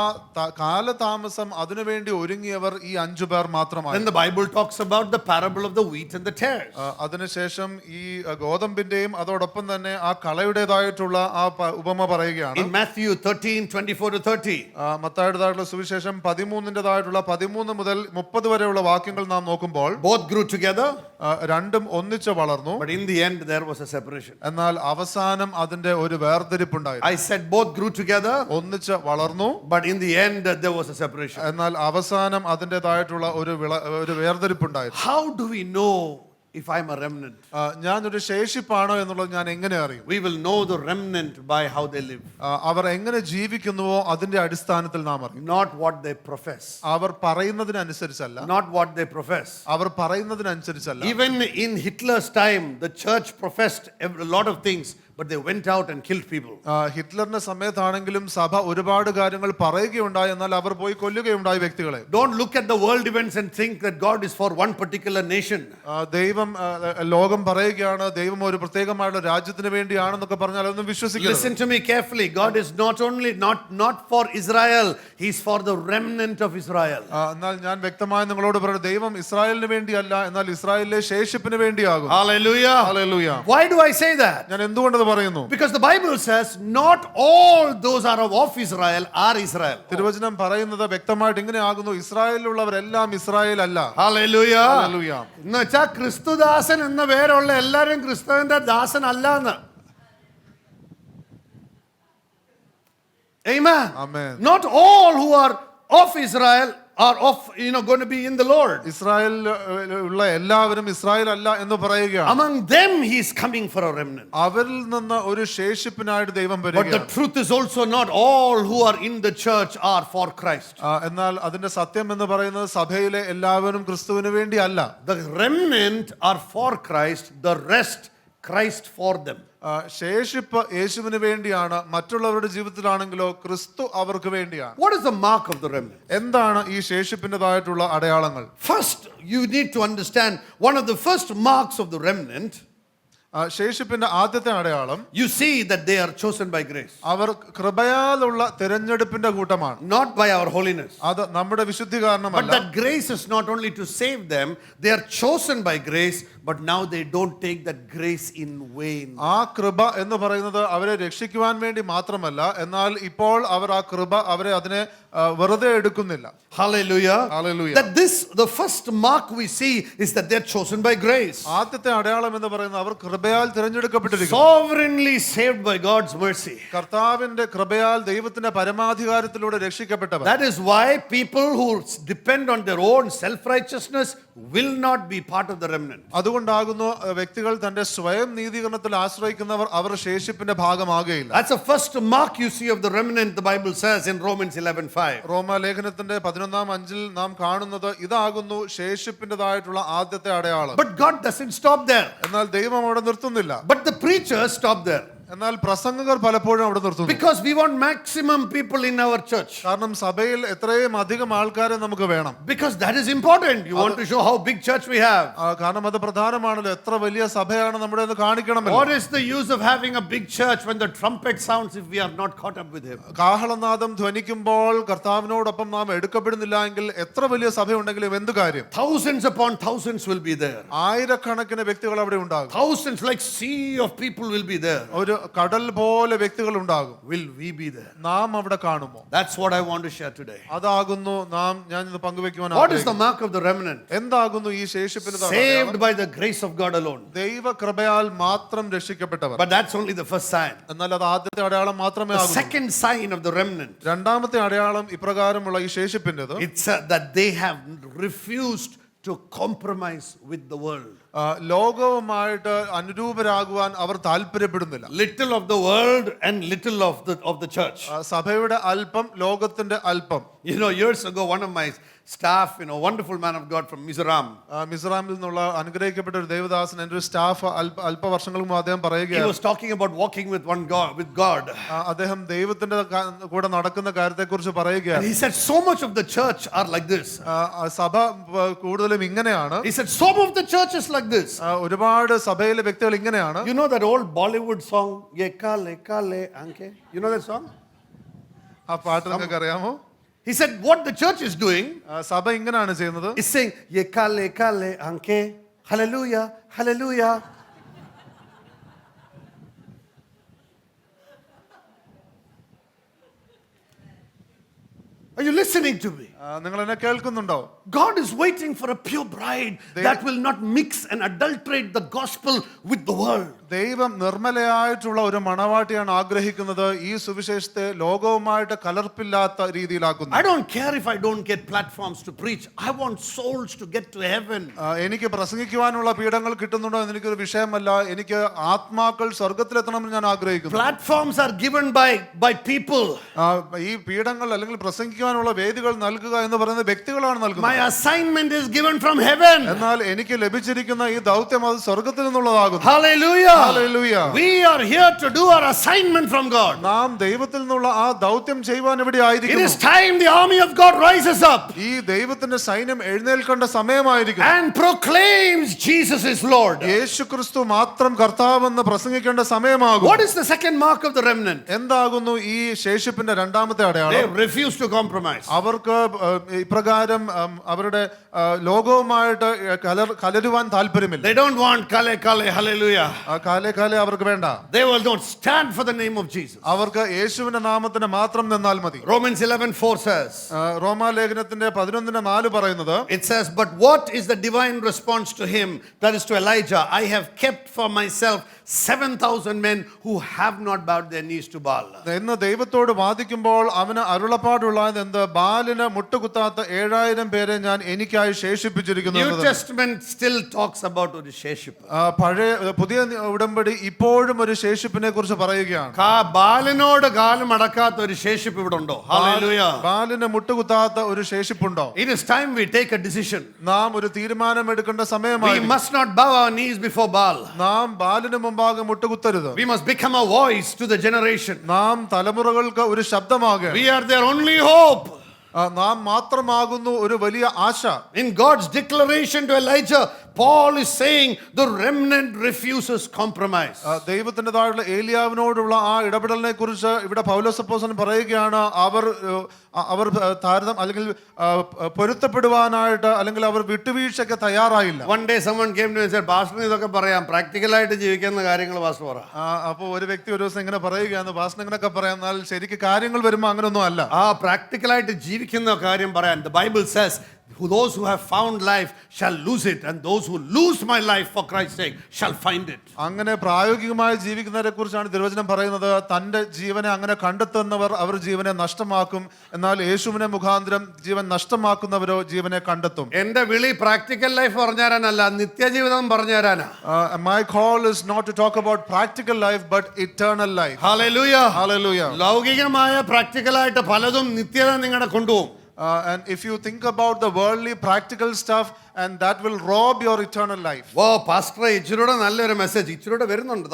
കാലതാമസം അതിനുവേണ്ടി ഒരുങ്ങിയവർ ഈ 5 പേർ മാത്രമായി. Then the Bible talks about the parable of the wheat and the tares. അതിനുശേഷം ഈ ഗോതമ്പിന്റെയും അതോടൊപ്പം തന്നെ ആ കളയുടേതായിട്ടുള്ള ആ ഉപമ പറയുകയാണ്. In Matthew 13:24-30. മത്തായിയുടേതായിട്ടുള്ള സുവിശേഷം 13-ന്റേതായിട്ടുള്ള 13 മുതൽ 30 വരെയുള്ള വാക്യങ്ങൾ നാം നോക്കുമ്പോൾ Both grew together, രണ്ടും ഒന്നിച്ച് വളർന്നു. but in the end there was a separation. എന്നാൽ അവസാനം അതിന്റെ ഒരു വേർതിരിപ്പുണ്ടായിരുന്നു. I said both grew together, ഒന്നിച്ച് വളർന്നു, but in the end there was a separation. എന്നാൽ അവസാനം അതിൻ്റെതായിട്ടുള്ള ഒരു വേർതിരിപ്പുണ്ടായിരുന്നു. How do we know if I'm a remnant? ഞാനൊരു ശേഷിപ്പാണോ എന്നുള്ളത് ഞാൻ എങ്ങനെ അറിയും? We will know the remnant by how they live, അവർ എങ്ങനെ ജീവിക്കുന്നുവോ അതിന്റെ അടിസ്ഥാനത്തിൽ നാം അറിയും. not what they profess. Our പറയുന്നതിനനുസരിച്ചല്ല. Not what they profess. Our പറയുന്നതിനനുസരിച്ചല്ല. Even in Hitler's time, the church professed a lot of things, but they went out and killed people. ഹിറ്റ്ലറിന്റെ സമയത്താണെങ്കിലും സഭ ഒരുപാട് കാര്യങ്ങൾ പറയുകയുണ്ടായി, എന്നാൽ അവർ പോയി കൊല്ലുകയുണ്ടായി വ്യക്തികളെ. Don't look at the world events and think that God is for one particular nation. ലോകം പറയുകയാണ് ദൈവം ഒരു പ്രത്യേകമായുള്ള രാജ്യത്തിന് വേണ്ടിയാണെന്നൊക്കെ പറഞ്ഞാൽ അതൊന്നും വിശ്വസിക്കരുത്. Listen to me carefully. God is not only not for Israel, he's for the remnant of Israel. എന്നാൽ ഞാൻ വ്യക്തമായി നിങ്ങളോട് പറയുന്നത് ദൈവം ഇസ്രായേലിന് വേണ്ടിയല്ല, എന്നാൽ ഇസ്രായേലിലെ ശേഷിപ്പിന് വേണ്ടിയാകും. Hallelujah. Hallelujah. Why do I say that? ഞാൻ എന്തുകൊണ്ട് പറയുന്നു? Because the Bible says not all those are of Israel are Israel. തിരുവചനം പറയുന്നത് വ്യക്തമായിട്ട് ഇങ്ങനെയാകുന്നു, ഇസ്രായേലിലുള്ളവരെല്ലാം ഇസ്രായേൽ അല്ല. Hallelujah. Hallelujah. എന്നുവെച്ചാൽ ക്രിസ്തുദാസൻ എന്ന പേരുള്ള എല്ലാവരും ക്രിസ്തുവിന്റെ ദാസൻ അല്ലാന്ന്. Amen. Amen. Not all who are of Israel are going to be in the Lord. ഇസ്രായേലിലുള്ള എല്ലാവരും ഇസ്രായേൽ അല്ല എന്ന് പറയുകയാണ്. Among them he is coming for a remnant. അവരിൽ നിന്ന് ഒരു ശേഷിപ്പിനായിട്ട് ദൈവം വരികയാണ്. But the truth is also not all who are in the church are for Christ. എന്നാൽ അതിന്റെ സത്യം എന്ന് പറയുന്നത് സഭയിലെ എല്ലാവരും ക്രിസ്തുവിന് വേണ്ടി അല്ല. The remnant are for Christ, the rest Christ for them. ശേഷിപ്പ് യേശുവിന് വേണ്ടിയാണ്, മറ്റുള്ളവരുടെ ജീവിതത്തിലാണെങ്കിലോ ക്രിസ്തു അവർക്ക് വേണ്ടിയാണ്. What is the mark of the remnant? എന്താണ് ഈ ശേഷിപ്പിൻ്റെതായിട്ടുള്ള അടയാളങ്ങൾ? First, you need to understand one of the first marks of the remnant. ശേഷിപ്പിന്റെ ആദ്യത്തെ അടയാളം, you see that they are chosen by grace. അവർ കൃപയാലുള്ള തിരഞ്ഞെടുപ്പിന്റെ കൂട്ടമാണ്. Not by our holiness. അത് നമ്മുടെ വിശുദ്ധി കാരണമല്ല. But that grace is not only to save them, they are chosen by grace, but now they don't take that grace in vain. ആ കൃപ എന്ന് പറയുന്നത് അവരെ രക്ഷിക്കുവാൻ വേണ്ടി മാത്രമല്ല, എന്നാൽ ഇപ്പോൾ അവർ ആ കൃപ അവരെ അതിനെ വെറുതെ എടുക്കുന്നില്ല. Hallelujah. Hallelujah. That the first mark we see is that they are chosen by grace. ആദ്യത്തെ അടയാളം എന്ന് പറയുന്നത് അവർ കൃപയാൽ തിരഞ്ഞെടുക്കപ്പെട്ടിരിക്കുന്നു. Sovereignly saved by God's mercy. കർത്താവിന്റെ കൃപയാൽ ദൈവത്തിന്റെ പരമാധികാരത്തിലൂടെ രക്ഷിക്കപ്പെട്ടവർ. That is why people who depend on their own self-righteousness will not be part of the remnant. അതുകൊണ്ടാകുന്നു വ്യക്തികൾ തന്റെ സ്വയം നീതീകരണത്തിൽ ആശ്രയിക്കുന്നവർ അവർ ശേഷിപ്പിന്റെ ഭാഗമാകുകയില്ല. That's the first mark you see of the remnant, the Bible says in Romans 11:5. റോമാലേഖനത്തിന്റെ 11:5 നാം കാണുന്നത് ഇതാകുന്നു ശേഷിപ്പിന്റേതായിട്ടുള്ള ആദ്യത്തെ അടയാളം. But God doesn't stop there. എന്നാൽ ദൈവം അവിടെ നിർത്തുന്നില്ല. But the preachers stop there. എന്നാൽ പ്രസംഗകർ പലപ്പോഴും അവിടെ നിർത്തുന്നു. Because we want maximum people in our church. കാരണം സഭയിൽ എത്രയും അധികം ആൾക്കാരെ നമുക്ക് വേണം. Because that is important. You want to show how big church we have. കാരണം അത് പ്രധാനമാണല്ലോ, എത്ര വലിയ സഭയാണ് നമ്മുടെ എന്ന് കാണിക്കണമല്ലോ. What is the use of having a big church when the trumpet sounds if we are not caught up with him? കാഹളനാദം ധ്വനിക്കുമ്പോൾ കർത്താവിനോടൊപ്പം നാം എടുക്കപ്പെടുന്നില്ല എങ്കിൽ എത്ര വലിയ സഭയുണ്ടെങ്കിലും എന്ത് കാര്യം? Thousands upon thousands will be there. ആയിരക്കണക്കിന് വ്യക്തികൾ അവിടെ ഉണ്ടാകും. Thousands, like sea of people will be there. ഒരു കടൽ പോലെ വ്യക്തികൾ ഉണ്ടാകും. Will we be there? നാം അവിടെ കാണുമോ? That's what I want to share today. അതാകുന്നു ഞാൻ ഇന്ന് പങ്കുവെക്കുവാൻ. What is the mark of the remnant? എന്താകുന്നു ഈ ശേഷിപ്പിന്റെ Saved അടയാളം? by the grace of God alone. ദൈവ കൃപയാൽ മാത്രം രക്ഷിക്കപ്പെട്ടവർ. But that's only the first sign. എന്നാൽ അത് ആദ്യത്തെ അടയാളം മാത്രമേ The ആകൂ. second sign of the remnant, രണ്ടാമത്തെ അടയാളം ഇപ്രകാരമുള്ള ഈ ശേഷിപ്പിന്റേത്, it's that they have refused to compromise with the world. ലോകവുമായിട്ട് അനുരൂപരാകുവാൻ അവർ താല്പര്യപ്പെടുന്നില്ല. Little of the world and little of the church. സഭയുടെ അല്പം, ലോകത്തിന്റെ അല്പം. You know, years ago, one of my staff, wonderful man of God from Mizoram. മിസോറാമിൽ നിന്നുള്ള അനുഗ്രഹിക്കപ്പെട്ട ഒരു ദേവദാസൻ എൻ്റെ ഒരു സ്റ്റാഫ് അല്പവർഷങ്ങൾക്ക് മുമ്പ് അദ്ദേഹം He പറയുകയാണ് was talking about walking with God. അദ്ദേഹം ദൈവത്തിന്റെ കൂടെ നടക്കുന്ന കാര്യത്തെക്കുറിച്ച് പറയുകയാണ്. And he said so much of the church are like this. സഭ കൂടുതലും ഇങ്ങനെയാണ്. He said some of the church is like this. ഒരുപാട് സഭയിലെ വ്യക്തികൾ ഇങ്ങനെയാണ്. You know that old Bollywood song, Ye Kale Kale Anke? You know that song? ആ പാട്ട് നിങ്ങൾക്ക് അറിയാമോ? He said what the church is doing സഭ ഇങ്ങനെയാണ് ചെയ്യുന്നത്. is saying Ye Kale Kale Anke, hallelujah, hallelujah. Are you listening to me? നിങ്ങൾ എന്നെ കേൾക്കുന്നുണ്ടോ? God is waiting for a pure bride that will not mix and adulterate the gospel with the world. ദൈവം നിർമ്മലയായിട്ടുള്ള ഒരു മണവാട്ടിയാണ് ആഗ്രഹിക്കുന്നത്. ഈ സുവിശേഷത്തെ ലോകവുമായിട്ട് കലർപ്പില്ലാത്ത രീതിയിലാക്കുന്നു. I don't care if I don't get platforms to preach. I want souls to get to heaven. എനിക്ക് പ്രസംഗിക്കുവാനുള്ള പീഠങ്ങൾ കിട്ടുന്നുണ്ടോ എന്ന് എനിക്കൊരു വിഷയമല്ല. എനിക്ക് ആത്മാക്കൾ സ്വർഗത്തിലെത്തണമെന്ന് ഞാൻ ആഗ്രഹിക്കുന്നു. Platforms are given by people. ഈ പീഠങ്ങൾ അല്ലെങ്കിൽ പ്രസംഗിക്കുവാനുള്ള വേദികൾ നൽകുക എന്ന് പറയുന്നത് വ്യക്തികളാണ് നൽകുന്നത്. My assignment is given from heaven. എന്നാൽ എനിക്ക് ലഭിച്ചിരിക്കുന്ന ഈ ദൗത്യം അത് സ്വർഗത്തിൽ നിന്നുള്ളതാകുന്നു. Hallelujah. Hallelujah. We are here to do our assignment from God. നാം ദൈവത്തിൽ നിന്നുള്ള ആ ദൗത്യം ചെയ്യുവാൻ ഇവിടെ It ആയിരിക്കുന്നു. is time the army of God rises up ഈ ദൈവത്തിന്റെ സൈന്യം എഴുന്നേൽക്കേണ്ട സമയമായിരിക്കുന്നു. and proclaims Jesus is Lord. യേശുക്രിസ്തു മാത്രം കർത്താവെന്ന് പ്രസംഗിക്കേണ്ട സമയമാകും. What is the second mark of the remnant? എന്താകുന്നു ഈ ശേഷിപ്പിന്റെ രണ്ടാമത്തെ They അടയാളം? refuse to compromise. അവർക്ക് ഇപ്രകാരം അവരുടെ ലോകവുമായിട്ട് കലരുവാൻ താല്പര്യമില്ല. They don't want kale kale hallelujah. കാലേ അവർക്ക് വേണ്ട. They will not stand for the name of Jesus. അവർക്ക് യേശുവിന്റെ നാമത്തിന് മാത്രം നിന്നാൽ മതി. Romans 11:4 says. റോമാലേഖനത്തിന്റെ 11:4 പറയുന്നത്, It says, but what is the divine response to him, that is to Elijah? I have kept for myself 7,000 men who have not bowed their knees to Baal. എന്ന് ദൈവത്തോട് വാദിക്കുമ്പോൾ അവന് അരുളപ്പാടുള്ളത് എന്ത്? ബാലിന് മുട്ടുകുത്താത്ത 7,000 പേരെ ഞാൻ എനിക്കായി ശേഷിപ്പിച്ചിരിക്കുന്നു. New Testament still talks about ഒരു ശേഷിപ്പ്. പുതിയ ഉടമ്പടി ഇപ്പോഴും ഒരു ശേഷിപ്പിനെ കുറിച്ച് പറയുകയാണ്. ബാലിനോട് കാലം അടക്കാത്ത ഒരു ശേഷിപ്പ് ഇവിടെ ഉണ്ടോ? Hallelujah. ബാലിന് മുട്ടുകുത്താത്ത ഒരു ശേഷിപ്പുണ്ടോ? It is time we take a decision. നാം ഒരു തീരുമാനം എടുക്കേണ്ട സമയമായി. We must not bow our knees before Baal. നാം ബാലിന് മുമ്പാകെ മുട്ടുകുത്തരുത്. We must become a voice to the generation. നാം തലമുറകൾക്ക് ഒരു ശബ്ദമാകെ. We are their only hope. നാം മാത്രമാകുന്നു ഒരു വലിയ ആശ. In God's declaration to Elijah, Paul is saying the remnant refuses compromise. ദൈവത്തിൻ്റെതായുള്ള ഏലിയാവിനോടുള്ള ആ ഇടപെടലിനെ കുറിച്ച് ഇവിടെ പൗലോസ് അപ്പോസ്തലൻ പറയുകയാണ്. അവർ താരതമ്യം അല്ലെങ്കിൽ പൊരുത്തപ്പെടുവാനായിട്ട് അല്ലെങ്കിൽ അവർ വിട്ടുവീഴ്ചയ്ക്ക് തയ്യാറായില്ല. One day someone came to me and said, Pastor, ഇതൊക്കെ പറയാം, പ്രാക്ടിക്കലായിട്ട് ജീവിക്കുന്ന കാര്യങ്ങൾ പാസ്റ്റർ പറ. അപ്പോൾ ഒരു വ്യക്തി ഒരു ദിവസം ഇങ്ങനെ പറയുകയാണ്, പാസ്റ്റർ ഇങ്ങനെയൊക്കെ പറയാം, എന്നാൽ ശരിക്കും കാര്യങ്ങൾ വരുമ്പോൾ അങ്ങനൊന്നും അല്ല. പ്രാക്ടിക്കലായിട്ട് ജീവിക്കുന്ന കാര്യം പറയാൻ. The Bible says, those who have found life shall lose it, and those who lose my life for Christ's sake shall find it. അങ്ങനെ പ്രായോഗികമായി ജീവിക്കുന്നവരെ കുറിച്ചാണ് തിരുവചനം പറയുന്നത്. തന്റെ ജീവനെ അങ്ങനെ കണ്ടെത്തുന്നവർ അവർ ജീവനെ നഷ്ടമാക്കും, എന്നാൽ യേശുവിനെ മുഖാന്തരം ജീവൻ നഷ്ടമാക്കുന്നവരോ ജീവനെ കണ്ടെത്തും. എന്റെ വിളി പ്രാക്ടിക്കൽ ലൈഫ് പറഞ്ഞു തരാനല്ല, നിത്യജീവിതം പറഞ്ഞു തരാനാ. My call is not to talk about practical life but eternal life. Hallelujah. Hallelujah. ലൗകികമായ പ്രാക്ടിക്കലായിട്ട് പലതും നിത്യത നിങ്ങളെ കൊണ്ടുപോകും. And if you think about the worldly practical stuff, and that will rob your eternal life. Oh pastor, ഇച്ചിരൂടെ നല്ലൊരു message ഇച്ചിരൂടെ വരുന്നുണ്ട്,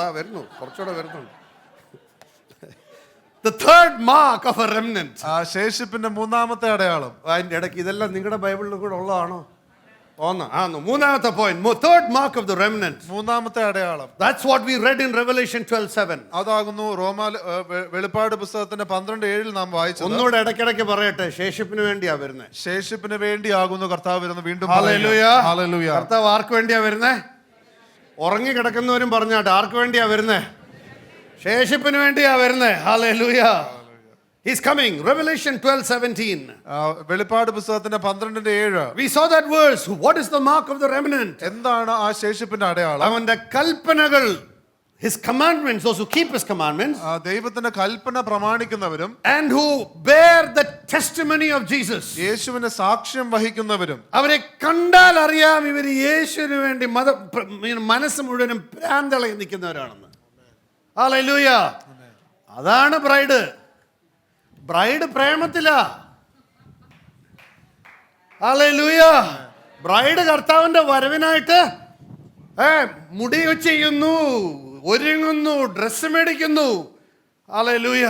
കുറച്ചുകൂടെ വരുന്നുണ്ട്. The third mark of a remnant. ശേഷിപ്പിന്റെ മൂന്നാമത്തെ അടയാളം. അതിന്റെ ഇടയ്ക്ക് ഇതെല്ലാം നിങ്ങളുടെ ബൈബിളിൽ കൂടെ ഉള്ളതാണോ? മൂന്നാമത്തെ point, third mark of the remnant. മൂന്നാമത്തെ അടയാളം. That's what we read in Revelation 12:7. അതാകുന്നു വെളിപ്പാട് പുസ്തകത്തിന്റെ 12:7 നാം വായിച്ചത്. ഒന്നുകൂടെ ഇടയ്ക്കിടയ്ക്ക് പറയട്ടെ, ശേഷിപ്പിന് വേണ്ടിയാ വരുന്നത്. ശേഷിപ്പിന് വേണ്ടിയാകുന്നു കർത്താവ് വരുന്നത്. വീണ്ടും ഹല്ലേലൂയ. ഹല്ലേലൂയ. കർത്താവ് ആർക്ക് വേണ്ടിയാ വരുന്നത്? ഉറങ്ങി കിടക്കുന്നവരും പറഞ്ഞാട്ടെ, ആർക്ക് വേണ്ടിയാ വരുന്നത്? ശേഷിപ്പിന് വേണ്ടിയാ വരുന്നത്. ഹല്ലേലൂയ. He's coming. Revelation 12:17. വെളിപ്പാട് പുസ്തകത്തിന്റെ 12:7. We saw that verse. What is the mark of the remnant? എന്താണ് ആ ശേഷിപ്പിന്റെ അടയാളം? അവന്റെ കൽപ്പനകൾ, his commandments, those who keep his commandments, ദൈവത്തിന്റെ കൽപ്പന പ്രമാണിക്കുന്നവരും, and who bear the testimony of Jesus. യേശുവിന്റെ സാക്ഷ്യം വഹിക്കുന്നവരും. അവരെ കണ്ടാൽ അറിയാം ഇവർ യേശുവിന് വേണ്ടി മനസ്സ് മുഴുവനും ഭ്രാന്തളയിൽ നിൽക്കുന്നവരാണെന്ന്. ഹല്ലേലൂയ. അതാണ് ബ്രൈഡ്. ബ്രൈഡ് പ്രേമത്തിലാ. ഹല്ലേലൂയ. ബ്രൈഡ് കർത്താവിന്റെ വരവിനായിട്ട് മുടി ചെയ്യുന്നു, ഒരുങ്ങുന്നു, ഡ്രസ്സ് മേടിക്കുന്നു. Hallelujah.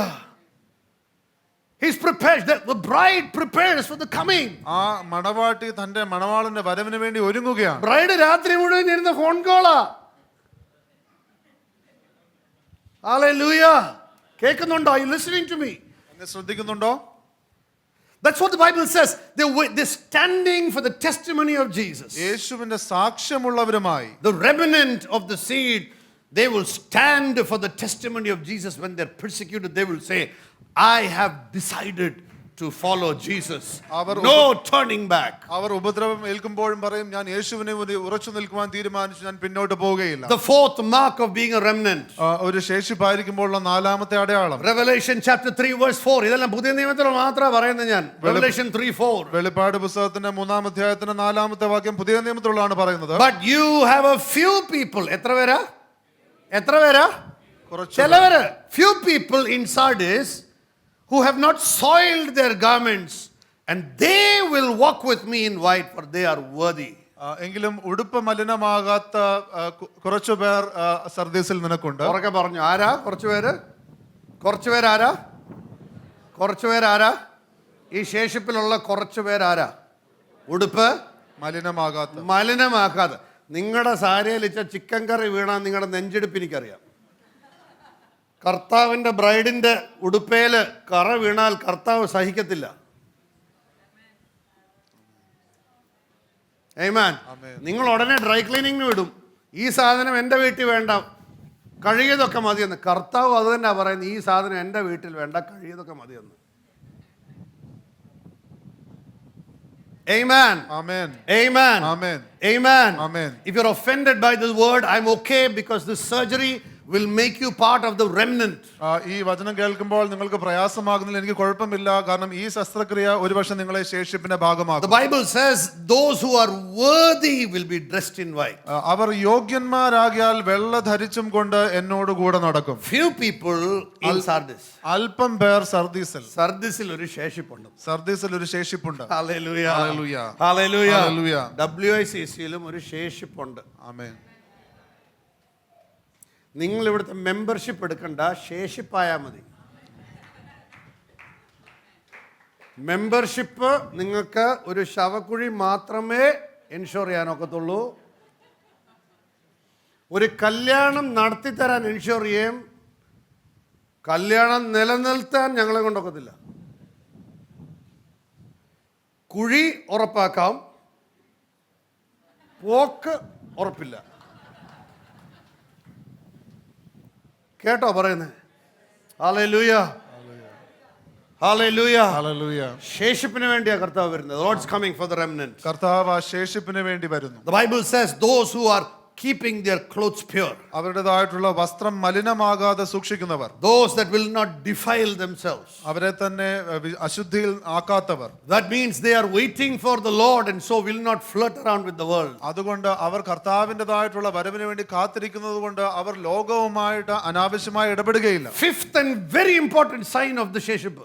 He's prepared. The bride prepares for the coming. ആ മണവാട്ടി തന്റെ മണവാളന്റെ വരവിന് വേണ്ടി ഒരുങ്ങുകയാണ്. ബ്രൈഡ് രാത്രി മുഴുവൻ ഇരുന്ന ഫോൺ കോളാ. ഹല്ലേലൂയ. കേൾക്കുന്നുണ്ടോ? Are you listening to me? എന്നെ ശ്രദ്ധിക്കുന്നുണ്ടോ? That's what the Bible says. They're standing for the testimony of Jesus. യേശുവിന്റെ സാക്ഷ്യമുള്ളവരുമായി The remnant of the seed, they will stand for the testimony of Jesus. When they're persecuted, they will say, I have decided to follow Jesus. No turning back. അവർ ഉപദ്രവം ഏൽക്കുമ്പോഴും പറയും, ഞാൻ യേശുവിനെ ഉറച്ചു നിൽക്കുവാൻ തീരുമാനിച്ചു, ഞാൻ പിന്നോട്ട് പോവുകയില്ല. The fourth mark of being a remnant. ഒരു ശേഷിപ്പായിരിക്കുമ്പോഴുള്ള നാലാമത്തെ അടയാളം. Revelation chapter 3 verse 4. ഇതെല്ലാം പുതിയ നിയമത്തിൽ മാത്രമാണ് പറയുന്നത് ഞാൻ. Revelation 3:4. വെളിപ്പാട് പുസ്തകത്തിന്റെ 3-ാം അധ്യായത്തിന്റെ 4-ാമത്തെ വാക്യം പുതിയ നിയമത്തിലുള്ളതാണ് പറയുന്നത്. But you have a few people. എത്ര പേരാ? കുറച്ച് ചിലവര്. Few people in Sardis who have not soiled their garments, and they will walk with me in white, for they are worthy. എങ്കിലും ഉടുപ്പ് മലിനമാകാത്ത കുറച്ചു പേർ സർദീസിൽ നിനക്കുണ്ട്. ഉറക്കെ പറഞ്ഞു. ആരാ? കുറച്ചുപേരാരാ? ഈ ശേഷിപ്പിലുള്ള കുറച്ചുപേരാരാ? ഉടുപ്പ് മലിനമാക്കാതെ. നിങ്ങളുടെ സാരിയിൽ ഇച്ച ചിക്കൻ കറി വീണാൽ നിങ്ങളുടെ നെഞ്ചെടുപ്പ് എനിക്കറിയാം. കർത്താവിൻ്റെ ബ്രൈഡിൻ്റെ ഉടുപ്പേൽ കറ വീണാൽ കർത്താവ് സഹിക്കത്തില്ല. ആമേൻ. നിങ്ങൾ ഉടനെ ഡ്രൈ ക്ലീനിങ്ങിന് വിടും. ഈ സാധനം എൻ്റെ വീട്ടിൽ വേണ്ട, കഴുകിയതൊക്കെ മതിയെന്ന്. കർത്താവ് അത് തന്നെ പറയുന്നത്, ഈ സാധനം എൻ്റെ വീട്ടിൽ വേണ്ട, കഴുകിയതൊക്കെ മതിയെന്ന്. Amen. Amen. Amen. Amen. Amen. Amen. If you're offended by this word, I'm okay, because this surgery will make you part of the remnant. ഈ വചനം കേൾക്കുമ്പോൾ നിങ്ങൾക്ക് പ്രയാസമാകുന്നതിൽ എനിക്ക് കുഴപ്പമില്ല, കാരണം ഈ ശസ്ത്രക്രിയ ഒരുപക്ഷെ നിങ്ങളെ ശേഷിപ്പിന്റെ ഭാഗമാകും. The Bible says those who are worthy will be dressed in white. അവർ യോഗ്യന്മാരാകിയാൽ വെള്ള ധരിച്ചും കൊണ്ട് എന്നോട് കൂടെ നടക്കും. Few people in Sardis. അല്പം പേർ സർദീസിൽ ഒരു ശേഷിപ്പുണ്ട്. ഒരു ശേഷിപ്പുണ്ട്. Hallelujah. Hallelujah. Hallelujah. Hallelujah. WICCയിലും ഒരു ശേഷിപ്പുണ്ട്. ആമേൻ. നിങ്ങൾ ഇവിടുത്തെ മെമ്പർഷിപ്പ് എടുക്കണ്ട, ശേഷിപ്പായാൽ മതി. മെമ്പർഷിപ്പ് നിങ്ങൾക്ക് ഒരു ശവക്കുഴി മാത്രമേ എൻഷുർ ചെയ്യാനൊക്കത്തുള്ളൂ. ഒരു കല്യാണം നടത്തിത്തരാൻ എൻഷുർ ചെയ്യും, കല്യാണം നിലനിർത്താൻ ഞങ്ങളെ കൊണ്ടൊക്കത്തില്ല. കുഴി ഉറപ്പാക്കാം, പോക്ക് ഉറപ്പില്ല. കേട്ടോ പറയുന്നത്? ഹല്ലേലൂയ. ഹല്ലേലൂയ. ഹല്ലേലൂയ. ശേഷിപ്പിന് വേണ്ടിയാ കർത്താവ് വരുന്നത്. Lord's coming for the remnant. കർത്താവ് ആ ശേഷിപ്പിന് വേണ്ടി വരുന്നു. The Bible says those who are keeping their clothes pure. അവരുടേതായിട്ടുള്ള വസ്ത്രം മലിനമാകാതെ സൂക്ഷിക്കുന്നവർ. Those that will not defile themselves. അവരെ തന്നെ അശുദ്ധിയിൽ ആക്കാത്തവർ. That means they are waiting for the Lord and so will not flirt around with the world. അതുകൊണ്ട് അവർ കർത്താവിൻ്റെതായിട്ടുള്ള വരവിന് വേണ്ടി കാത്തിരിക്കുന്നത് കൊണ്ട് അവർ ലോകവുമായിട്ട് അനാവശ്യമായി ഇടപെടുകയില്ല. Fifth and very important sign of the Sheship.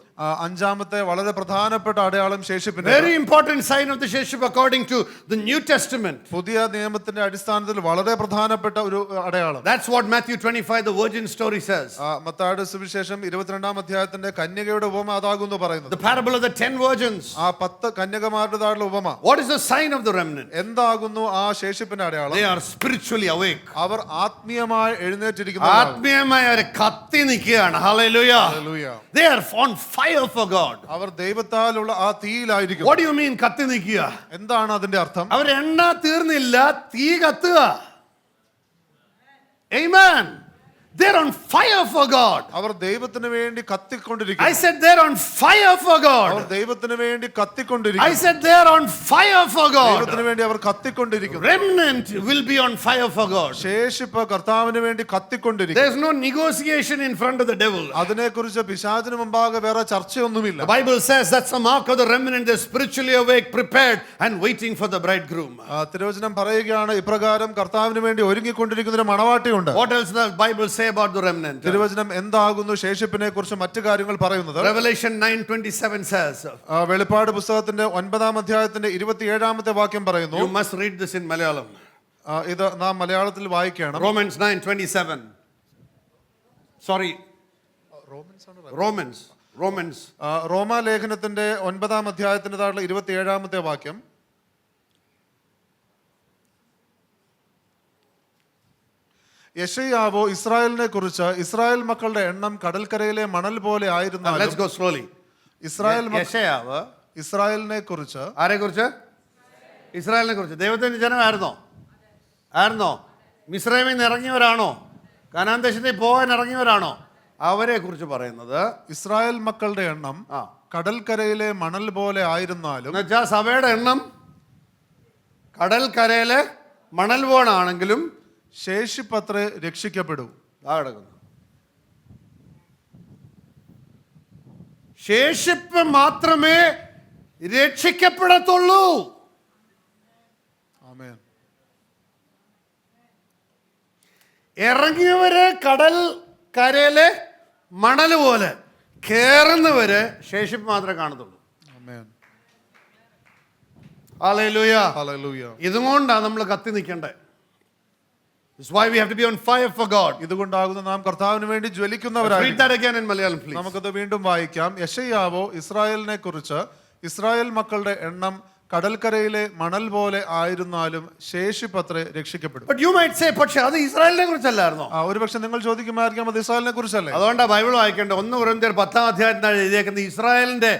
അഞ്ചാമത്തെ വളരെ പ്രധാനപ്പെട്ട അടയാളം ശേഷിപ്പിന്റെ. Very important sign of the Sheship according to the New Testament. പുതിയ നിയമത്തിന്റെ അടിസ്ഥാനത്തിൽ വളരെ പ്രധാനപ്പെട്ട ഒരു അടയാളം. That's what Matthew 25 the virgin story says. മത്തായിയുടെ സുവിശേഷം 22-ാം അധ്യായത്തിന്റെ കന്യകയുടെ ഉപമ അതാകുന്നു പറയുന്നത്. The parable of the 10 virgins. ആ 10 കന്യകമാരുടേതായിട്ടുള്ള ഉപമ. What is the sign of the remnant? എന്താകുന്നു ആ ശേഷിപ്പിന്റെ അടയാളം? They are spiritually awake. അവർ ആത്മീയമായി എഴുന്നേറ്റിരിക്കുന്നു. ആത്മീയമായി അവർ കത്തി നിൽക്കുകയാണ്. Hallelujah. Hallelujah. They are on fire for God. അവർ ദൈവത്താലുള്ള ആ തീയിലായിരിക്കും. What do you mean കത്തി നിൽക്കുക? എന്താണ് അതിന്റെ അർത്ഥം? അവർ എണ്ണ തീർന്നില്ല, തീ കത്തുക. Amen. They're on fire for God. അവർ ദൈവത്തിന് വേണ്ടി കത്തിക്കൊണ്ടിരിക്കുന്നു. I said they're on fire for God. അവർ ദൈവത്തിന് വേണ്ടി കത്തിക്കൊണ്ടിരിക്കുന്നു. I said they're on fire for God. ദൈവത്തിന് വേണ്ടി അവർ കത്തിക്കൊണ്ടിരിക്കുന്നു. Remnant will be on fire for God. ശേഷിപ്പ് കർത്താവിന് വേണ്ടി കത്തിക്കൊണ്ടിരിക്കുന്നു. There's no negotiation in front of the devil. അതിനെക്കുറിച്ച് പിശാചിന് മുമ്പാകെ വേറെ ചർച്ചയൊന്നുമില്ല. The Bible says that's the mark of the remnant. They're spiritually awake, prepared and waiting for the bridegroom. തിരുവചനം പറയുകയാണ് ഇപ്രകാരം കർത്താവിന് വേണ്ടി ഒരുങ്ങിക്കൊണ്ടിരിക്കുന്ന ഒരു മണവാട്ടിയുണ്ട്. What else the Bible says say about the remnant? തിരുവചനം എന്താകുന്നു ശേഷിപ്പിനെ കുറിച്ച് മറ്റു കാര്യങ്ങൾ പറയുന്നത്? Revelation 9:27 says. വെളിപ്പാട് പുസ്തകത്തിന്റെ 9-ാം അധ്യായത്തിന്റെ 27-ാമത്തെ വാക്യം പറയുന്നു. You must read this in Malayalam. ഇത് നാം മലയാളത്തിൽ വായിക്കണം. Romans 9:27. Sorry. Romans. റോമാലേഖനത്തിന്റെ 9-ാം അധ്യായത്തിന്റെ 27-ാമത്തെ വാക്യം. യെശയ്യാവോ ഇസ്രായേലിനെ കുറിച്ച് ഇസ്രായേൽ മക്കളുടെ എണ്ണം കടൽക്കരയിലെ മണൽ പോലെ ആയിരുന്നാലും. Let's go slowly. യെശയ്യാവ് ഇസ്രായേലിനെ കുറിച്ച് ആരെ കുറിച്ച്? ഇസ്രായേലിനെ കുറിച്ച്. ദൈവത്തിന്റെ ജനമായിരുന്നോ? മിസ്രൈമിൽ നിന്ന് ഇറങ്ങിയവരാണോ? കനാൻ ദേശത്തേക്ക് പോകാൻ ഇറങ്ങിയവരാണോ? അവരെ കുറിച്ച് പറയുന്നത് ഇസ്രായേൽ മക്കളുടെ എണ്ണം കടൽക്കരയിലെ മണൽ പോലെ ആയിരുന്നാലും. എന്നുവെച്ചാൽ സഭയുടെ എണ്ണം കടൽക്കരയിലെ മണൽ പോലാണെങ്കിലും ശേഷിപ്പത്രേ രക്ഷിക്കപ്പെടൂ. ശേഷിപ്പ് മാത്രമേ രക്ഷിക്കപ്പെടത്തുള്ളൂ. ആമേൻ. ഇറങ്ങിയവര് കടൽ കരയിലെ മണൽ പോലെ, കേറുന്നവര് ശേഷിപ്പ് മാത്രമേ കാണത്തുള്ളൂ. ആമേൻ. ഹല്ലേലൂയ. ഹല്ലേലൂയ. ഇതുകൊണ്ടാണ് നമ്മൾ കത്തി നിൽക്കേണ്ടത്. That's why we have to be on fire for God. ഇതുകൊണ്ടാകുന്ന നാം കർത്താവിന് വേണ്ടി ജ്വലിക്കുന്നവരാണ്. Read that again in Malayalam, please. നമുക്കത് വീണ്ടും വായിക്കാം. യെശയ്യാവോ ഇസ്രായേലിനെ കുറിച്ച് ഇസ്രായേൽ മക്കളുടെ എണ്ണം കടൽക്കരയിലെ മണൽ പോലെ ആയിരുന്നാലും ശേഷിപ്പത്രേ രക്ഷിക്കപ്പെടും. But you might say, പക്ഷേ അത് ഇസ്രായേലിനെ കുറിച്ചല്ലായിരുന്നോ? ഒരുപക്ഷെ നിങ്ങൾ ചോദിക്കുമായിരിക്കാം, അത് ഇസ്രായേലിനെ കുറിച്ചല്ലേ? അതുകൊണ്ടാണ് ബൈബിൾ വായിക്കേണ്ടത്. 1 കൊരിന്ത്യർ 10-ാം അധ്യായത്തിലാണ് എഴുതിയേക്കുന്നത്, ഇസ്രായേലിന്റെ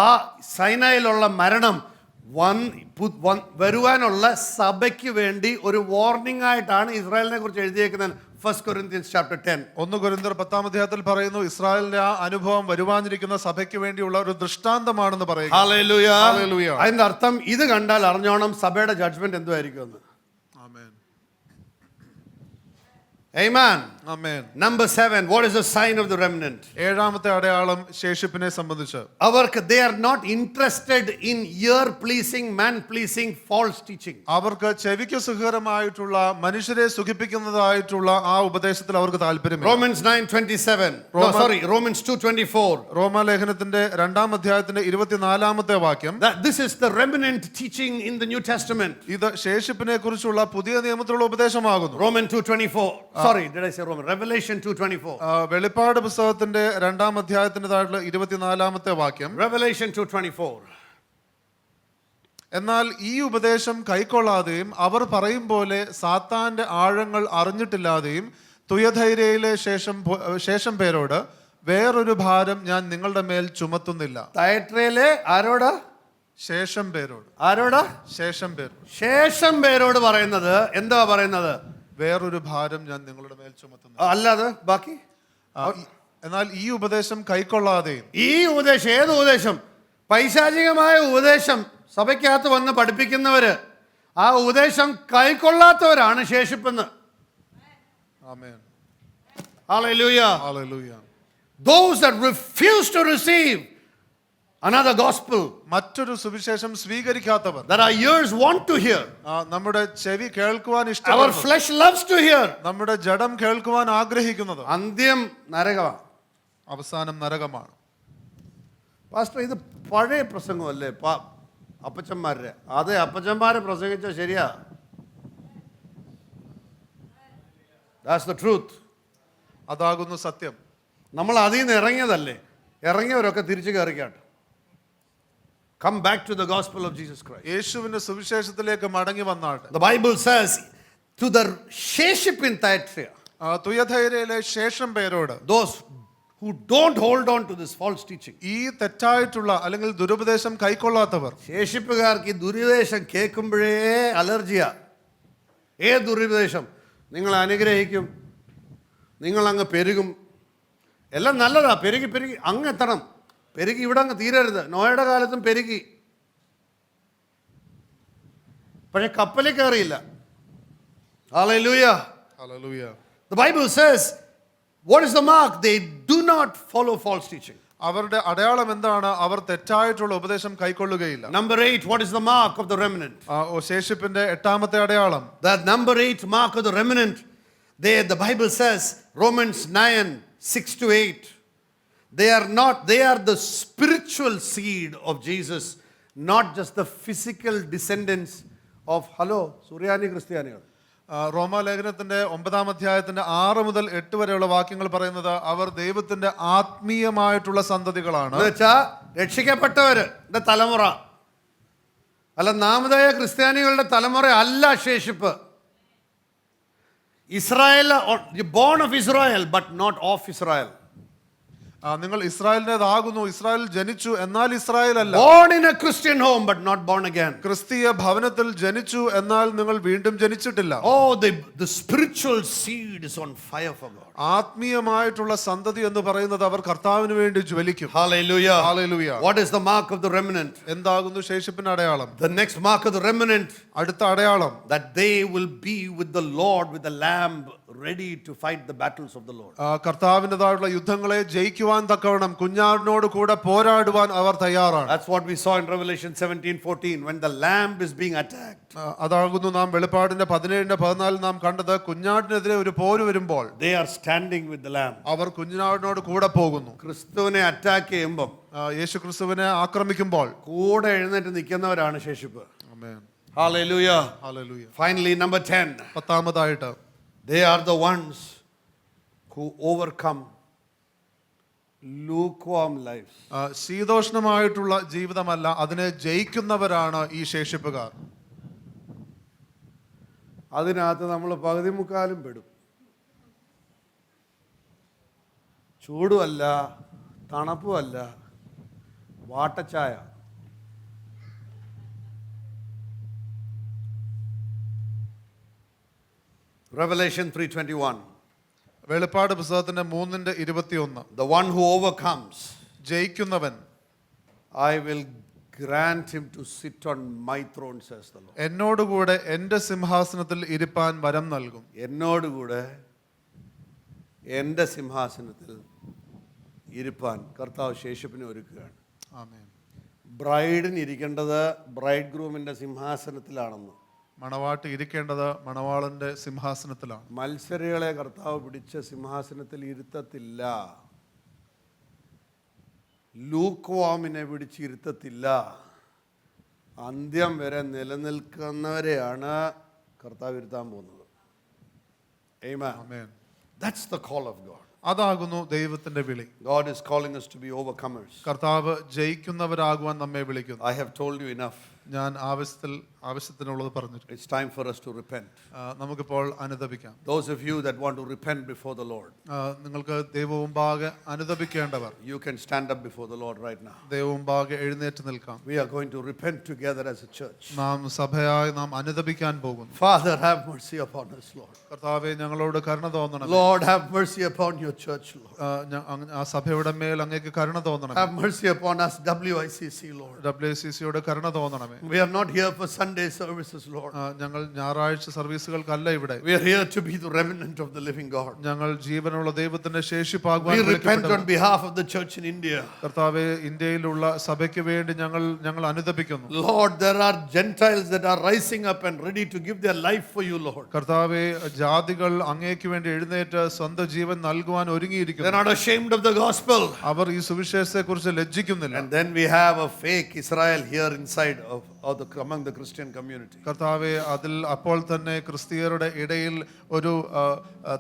ആ സൈനായിലുള്ള മരണം വരുവാനുള്ള സഭയ്ക്ക് വേണ്ടി ഒരു വാർണിംഗ് ആയിട്ടാണ് ഇസ്രായേലിനെ കുറിച്ച് എഴുതിയേക്കുന്നത്. 1 Corinthians chapter 10. 1 കൊരിന്ത്യർ 10-ാം അധ്യായത്തിൽ പറയുന്നു, ഇസ്രായേലിന്റെ ആ അനുഭവം വരുവാനിരിക്കുന്ന സഭയ്ക്ക് വേണ്ടിയുള്ള ഒരു ദൃഷ്ടാന്തമാണെന്ന് പറയുന്നു. ഹല്ലേലൂയ. ഹല്ലേലൂയ. അതിന്റെ അർത്ഥം ഇത് കണ്ടാൽ അറിഞ്ഞോണം സഭയുടെ ജഡ്ജ്മെന്റ് എന്തുമായിരിക്കും എന്ന്. ആമേൻ. Amen. Amen. Number 7, what is the sign of the remnant? 7-ാമത്തെ അടയാളം ശേഷിപ്പിനെ സംബന്ധിച്ച്. അവർക്ക് they are not interested in ear pleasing, man pleasing, false teaching. അവർക്ക് ചെവിക്ക് സുഖകരമായിട്ടുള്ള മനുഷ്യരെ സുഖിപ്പിക്കുന്നതായിട്ടുള്ള ആ ഉപദേശത്തിൽ അവർക്ക് താല്പര്യമില്ല. Romans 9:27. Romans 2:24. റോമാലേഖനത്തിന്റെ 2-ാം അധ്യായത്തിന്റെ 24-ാമത്തെ വാക്യം. That this is the remnant teaching in the New Testament. ഇത് ശേഷിപ്പിനെ കുറിച്ചുള്ള പുതിയ നിയമത്തിലുള്ള ഉപദേശമാകുന്നു. Romans 2:24. Sorry, did I say Romans? Revelation 2:24. വെളിപ്പാട് പുസ്തകത്തിന്റെ 2-ാം അധ്യായത്തിൻ്റെതായിട്ടുള്ള 24-ാമത്തെ വാക്യം. Revelation 2:24. എന്നാൽ ഈ ഉപദേശം കൈക്കൊള്ളാതെയും അവർ പറയും പോലെ സാത്താന്റെ ആഴങ്ങൾ അറിഞ്ഞിട്ടില്ലാതെയും തുയധൈര്യയിലെ ശേഷം പേരോട് വേറൊരു ഭാരം ഞാൻ നിങ്ങളുടെ മേൽ ചുമത്തുന്നില്ല. തയത്രയിലെ ആരോടാ? ശേഷം പേരോട്. ആരോടാ? ശേഷം പേരോട്. ശേഷം പേരോട് പറയുന്നത് എന്താ പറയുന്നത്? വേറൊരു ഭാരം ഞാൻ നിങ്ങളുടെ മേൽ ചുമത്തുന്നു. അല്ലാതെ ബാക്കി. എന്നാൽ ഈ ഉപദേശം കൈക്കൊള്ളാതെയും. ഈ ഉപദേശം ഏത് ഉപദേശം? പൈശാചികമായ ഉപദേശം സഭയ്ക്കകത്ത് വന്ന് പഠിപ്പിക്കുന്നവര്, ആ ഉപദേശം കൈക്കൊള്ളാത്തവരാണ് ശേഷിപ്പെന്ന്. Amen. Hallelujah. Hallelujah. Those that refuse to receive another gospel, മറ്റൊരു സുവിശേഷം സ്വീകരിക്കാത്തവർ, that our ears want to hear, നമ്മുടെ ചെവി കേൾക്കുവാൻ our ഇഷ്ടപ്പെടുന്നു, flesh loves to hear, നമ്മുടെ ജഡം കേൾക്കുവാൻ ആഗ്രഹിക്കുന്നത്, അന്ത്യം നരകമാണ്, അവസാനം നരകമാണ്. പാസ്റ്റർ ഇത് പഴയ പ്രസംഗമല്ലേ അപ്പച്ചന്മാരുടെ? അതെ, അപ്പച്ചന്മാരെ പ്രസംഗിച്ച ശരിയാ. That's the truth. അതാകുന്നു സത്യം. നമ്മൾ അതിൽ നിന്ന് ഇറങ്ങിയതല്ലേ? ഇറങ്ങിയവരൊക്കെ തിരിച്ചു കയറിക്കാട്ടെ. Come back to the gospel of Jesus Christ. യേശുവിന്റെ സുവിശേഷത്തിലേക്ക് മടങ്ങി വന്നാട്ടെ. The Bible says to the ശേഷിപ്പ് in Thyatira, തുയധൈര്യയിലെ ശേഷം പേരോട്, those who don't hold on to this false teaching, ഈ തെറ്റായിട്ടുള്ള അല്ലെങ്കിൽ ദുരുപദേശം കൈക്കൊള്ളാത്തവർ. ശേഷിപ്പുകാർക്ക് ഈ ദുരുപദേശം കേൾക്കുമ്പോഴേ അലർജിയാ. ഏത് ദുരുപദേശം? നിങ്ങളെ അനുഗ്രഹിക്കും, നിങ്ങളങ്ങ് പെരുകും, എല്ലാം നല്ലതാ, പെരുകി അങ്ങ് എത്തണം, പെരുകി ഇവിടെ അങ്ങ് തീരരുത്. നോയയുടെ കാലത്തും പെരുകി, പക്ഷെ കപ്പലിൽ കയറിയില്ല. Hallelujah. Hallelujah. The Bible says, what is the mark? They do not follow false teaching. അവരുടെ അടയാളം എന്താണ്? അവർ തെറ്റായിട്ടുള്ള ഉപദേശം കൈക്കൊള്ളുകയില്ല. Number 8, what is the mark of the remnant? ശേഷിപ്പിന്റെ 8-ാമത്തെ അടയാളം. That number 8 mark of the remnant, The Bible says, Romans 9, 6 to 8, they are the spiritual seed of Jesus, not just the physical descendants of, Suryani Christianiyal. റോമാലേഖനത്തിന്റെ 9-ാം അധ്യായത്തിന്റെ 6 മുതൽ 8 വരെയുള്ള വാക്യങ്ങൾ പറയുന്നത് അവർ ദൈവത്തിന്റെ ആത്മീയമായിട്ടുള്ള സന്തതികളാണ്. എന്നുവെച്ചാൽ രക്ഷിക്കപ്പെട്ടവരുടെ തലമുറ, അല്ല നാമധേയ ക്രിസ്ത്യാനികളുടെ തലമുറ അല്ല ശേഷിപ്പ്. Israel, born of Israel but not of Israel. നിങ്ങൾ ഇസ്രായേലിൻ്റെതാകുന്നു, ഇസ്രായേൽ ജനിച്ചു എന്നാൽ ഇസ്രായേൽ അല്ല. Born in a Christian home but not born again. ക്രിസ്തീയ ഭവനത്തിൽ ജനിച്ചു എന്നാൽ നിങ്ങൾ വീണ്ടും ജനിച്ചിട്ടില്ല. Oh, the spiritual seed is on fire for God. ആത്മീയമായിട്ടുള്ള സന്തതി എന്ന് പറയുന്നത് അവർ കർത്താവിന് വേണ്ടി ജ്വലിക്കും. Hallelujah. Hallelujah. What is the mark of the remnant? എന്താകുന്നു ശേഷിപ്പിന്റെ അടയാളം? The next mark of the remnant, അടുത്ത അടയാളം, that they will be with the Lord, with the Lamb, ready to fight the battles of the Lord. കർത്താവിൻ്റെതായുള്ള യുദ്ധങ്ങളെ ജയിക്കുവാൻ തക്കവണ്ണം കുഞ്ഞാടിനോട് കൂടെ പോരാടുവാൻ അവർ തയ്യാറാണ്. That's what we saw in Revelation 17:14 when the lamb is being attacked. അതാകുന്നു നാം വെളിപ്പാടിന്റെ 17-14 നാം കണ്ടത്. കുഞ്ഞാടിനെതിരെ ഒരു പോര് വരുമ്പോൾ They are standing with the lamb. അവർ കുഞ്ഞാടിനോട് കൂടെ പോകുന്നു. ക്രിസ്തുവിനെ അറ്റാക്ക് ചെയ്യുമ്പോൾ, യേശു ക്രിസ്തുവിനെ ആക്രമിക്കുമ്പോൾ കൂടെ എഴുന്നേറ്റ് നിൽക്കുന്നവരാണ് ശേഷിപ്പ്. ആമേൻ. Hallelujah. Hallelujah. Finally, number 10. 10-ാമതായിട്ട്, they are the ones who overcome lukewarm lives. ശീതോഷ്ണമായിട്ടുള്ള ജീവിതമല്ല, അതിനെ ജയിക്കുന്നവരാണ് ഈ ശേഷിപ്പുകാർ. അതിനകത്ത് നമ്മൾ പകുതി മുക്കാലും പെടും. ചൂടുമല്ല, തണുപ്പുമല്ല, വാട്ടച്ചായ. Revelation 3:21. വെളിപ്പാട് പുസ്തകത്തിന്റെ 3:21, the one who overcomes, ജയിക്കുന്നവൻ, I will grant him to sit on my throne, says the Lord. എന്നോടുകൂടെ എൻ്റെ സിംഹാസനത്തിൽ ഇരിപ്പാൻ വരം നൽകും. എന്നോടുകൂടെ എൻ്റെ സിംഹാസനത്തിൽ ഇരിപ്പാൻ കർത്താവ് ശേഷിപ്പിനെ ഒരുക്കുകയാണ്. ആമേൻ. ബ്രൈഡിന് ഇരിക്കേണ്ടത് ബ്രൈഡ് ഗ്രൂമിൻ്റെ സിംഹാസനത്തിലാണെന്ന്. മണവാട്ടി ഇരിക്കേണ്ടത് മണവാളന്റെ സിംഹാസനത്തിലാണ്. മത്സരികളെ കർത്താവ് പിടിച്ച സിംഹാസനത്തിൽ ഇരുത്തത്തില്ല. ലൂക്ക്വാമിനെ പിടിച്ച് ഇരുത്തത്തില്ല. അന്ത്യം വരെ നിലനിൽക്കുന്നവരെയാണ് കർത്താവ് ഇരുത്താൻ പോകുന്നത്. ആമേൻ. That's the call of God. അതാകുന്നു ദൈവത്തിന്റെ വിളി. God is calling us to be overcomers. കർത്താവ് ജയിക്കുന്നവരാകുവാൻ നമ്മെ വിളിക്കുന്നു. I have told you enough. ഞാൻ ആവശ്യത്തിനുള്ളത് പറഞ്ഞിട്ടുണ്ട്. It's time for us to repent. നമുക്കിപ്പോൾ അനുതപിക്കാം. Those of you that want to repent before the Lord, നിങ്ങൾക്ക് ദൈവമുമ്പാകെ അനുതപിക്കേണ്ടവർ, you can stand up before the Lord right now. ദൈവമുമ്പാകെ എഴുന്നേറ്റ് നിൽക്കാം. We are going to repent together as a church. നാം സഭയായി നാം അനുതപിക്കാൻ പോകുന്നു. Father, have mercy upon us, Lord. കർത്താവേ, ഞങ്ങളോട് കരുണ തോന്നണം. Lord, have mercy upon your church, Lord. ആ സഭയുടെ മേൽ അങ്ങേക്ക് കരുണ തോന്നണം. Have mercy upon us, WICC, Lord. WICCയോട് കരുണ തോന്നണമേ. We are not here for Sunday services, Lord. ഞങ്ങൾ ഞായറാഴ്ച സർവീസുകൾക്കല്ല ഇവിടെ. We are here to be the remnant of the living God. ഞങ്ങൾ ജീവനുള്ള ദൈവത്തിന്റെ ശേഷിപ്പാകുവാൻ We repent on behalf of the church in India. കർത്താവേ, ഇന്ത്യയിലുള്ള സഭയ്ക്ക് വേണ്ടി ഞങ്ങൾ അനുതപിക്കുന്നു. Lord, there are Gentiles that are rising up and ready to give their life for you, Lord. കർത്താവേ, ജാതികൾ അങ്ങേക്ക് വേണ്ടി എഴുന്നേറ്റ് സ്വന്തം ജീവൻ നൽകുവാൻ ഒരുങ്ങിയിരിക്കുന്നു. They are not ashamed of the gospel. അവർ ഈ സുവിശേഷത്തെക്കുറിച്ച് ലജ്ജിക്കുന്നില്ല. And then we have a fake Israel here inside among the Christian community. കർത്താവേ, അതിൽ അപ്പോൾ തന്നെ ക്രിസ്തീയരുടെ ഇടയിൽ ഒരു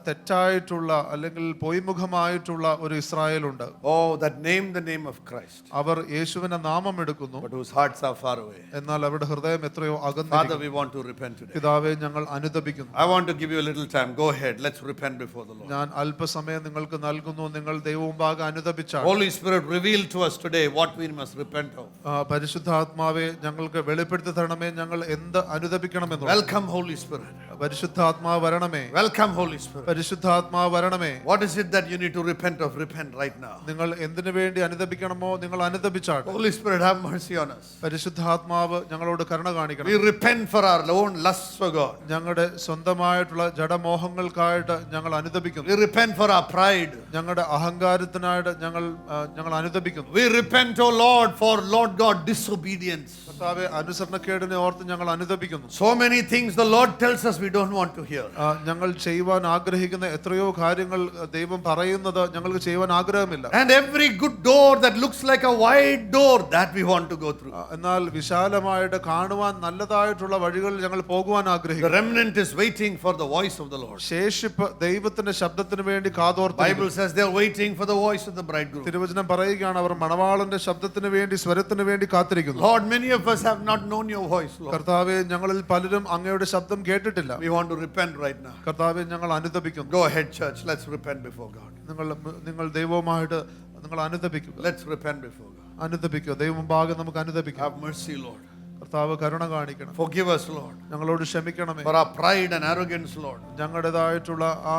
തെറ്റായിട്ടുള്ള അല്ലെങ്കിൽ പൊയ്മുഖമായിട്ടുള്ള ഒരു ഇസ്രായേൽ ഉണ്ട്. Oh, that name the name of Christ, അവർ യേശുവിന്റെ നാമം എടുക്കുന്നു, but whose hearts are far away. എന്നാൽ അവരുടെ ഹൃദയം എത്രയോ Father, അകന്നിരിക്കുന്നു. we want to repent today. പിതാവേ, ഞങ്ങൾ അനുതപിക്കുന്നു. I want to give you a little time. Go ahead. Let's repent before the Lord. ഞാൻ അല്പസമയം നിങ്ങൾക്ക് നൽകുന്നു. നിങ്ങൾ ദൈവമുമ്പാകെ അനുതപിച്ചാൽ Holy Spirit, reveal to us today what we must repent of. പരിശുദ്ധാത്മാവെ ഞങ്ങൾക്ക് വെളിപ്പെടുത്തി തരണമേ, ഞങ്ങൾ എന്ത് അനുതപിക്കണമെന്ന്. Welcome, Holy Spirit. പരിശുദ്ധാത്മാവ് വരണമേ. Welcome, Holy Spirit. പരിശുദ്ധാത്മാവ് വരണമേ. What is it that you need to repent of? Repent right now. നിങ്ങൾ എന്തിനു വേണ്ടി അനുതപിക്കണമോ നിങ്ങൾ അനുതപിച്ചാട്ടെ. Holy Spirit, have mercy on us. പരിശുദ്ധാത്മാവ് ഞങ്ങളോട് കരുണ കാണിക്കണം. We repent for our own lusts for God. ഞങ്ങളുടെ സ്വന്തമായിട്ടുള്ള ജഡമോഹങ്ങൾക്കായിട്ട് ഞങ്ങൾ അനുതപിക്കുന്നു. We repent for our pride. ഞങ്ങളുടെ അഹങ്കാരത്തിനായിട്ട് ഞങ്ങൾ അനുതപിക്കുന്നു. We repent, oh Lord, for Lord God disobedience. കർത്താവേ, അനുസരണക്കേടിനെ ഓർത്ത് ഞങ്ങൾ അനുതപിക്കുന്നു. So many things the Lord tells us we we don't want to hear. ഞങ്ങൾ ചെയ്യുവാൻ ആഗ്രഹിക്കുന്ന എത്രയോ കാര്യങ്ങൾ ദൈവം പറയുന്നത് ഞങ്ങൾക്ക് ചെയ്യുവാൻ ആഗ്രഹമില്ല. And every good door that looks like a wide door, that we want to go through. എന്നാൽ വിശാലമായിട്ട് കാണുവാൻ നല്ലതായിട്ടുള്ള വഴികളിൽ ഞങ്ങൾ പോകുവാൻ The ആഗ്രഹിക്കുന്നു. remnant is waiting for the voice of the Lord. ശേഷിപ്പ് ദൈവത്തിന്റെ ശബ്ദത്തിന് വേണ്ടി കാതോർത്ത്. Bible says they are waiting for the voice of the bridegroom. തിരുവചനം പറയുകയാണ് അവർ മണവാളന്റെ ശബ്ദത്തിന് വേണ്ടി സ്വരത്തിന് വേണ്ടി കാത്തിരിക്കുന്നു. Lord, many of us have not known your voice, Lord. കർത്താവേ, ഞങ്ങളിൽ പലരും അങ്ങയുടെ ശബ്ദം കേട്ടിട്ടില്ല. We want to repent right now. കർത്താവേ, ഞങ്ങൾ അനുതപിക്കുന്നു. Go ahead, church. Let's repent before God. നിങ്ങൾ ദൈവവുമായിട്ട് നിങ്ങൾ അനുതപിക്കുക. Let's repent before God. അനുതപിക്കുക. ദൈവം മുമ്പാകെ നമുക്ക് അനുതപിക്കാം. Have mercy, Lord. കർത്താവ് കരുണ കാണിക്കണം. Forgive us, Lord. ഞങ്ങളോട് ക്ഷമിക്കണമേ. For our pride and arrogance, Lord. ഞങ്ങളുടേതായിട്ടുള്ള ആ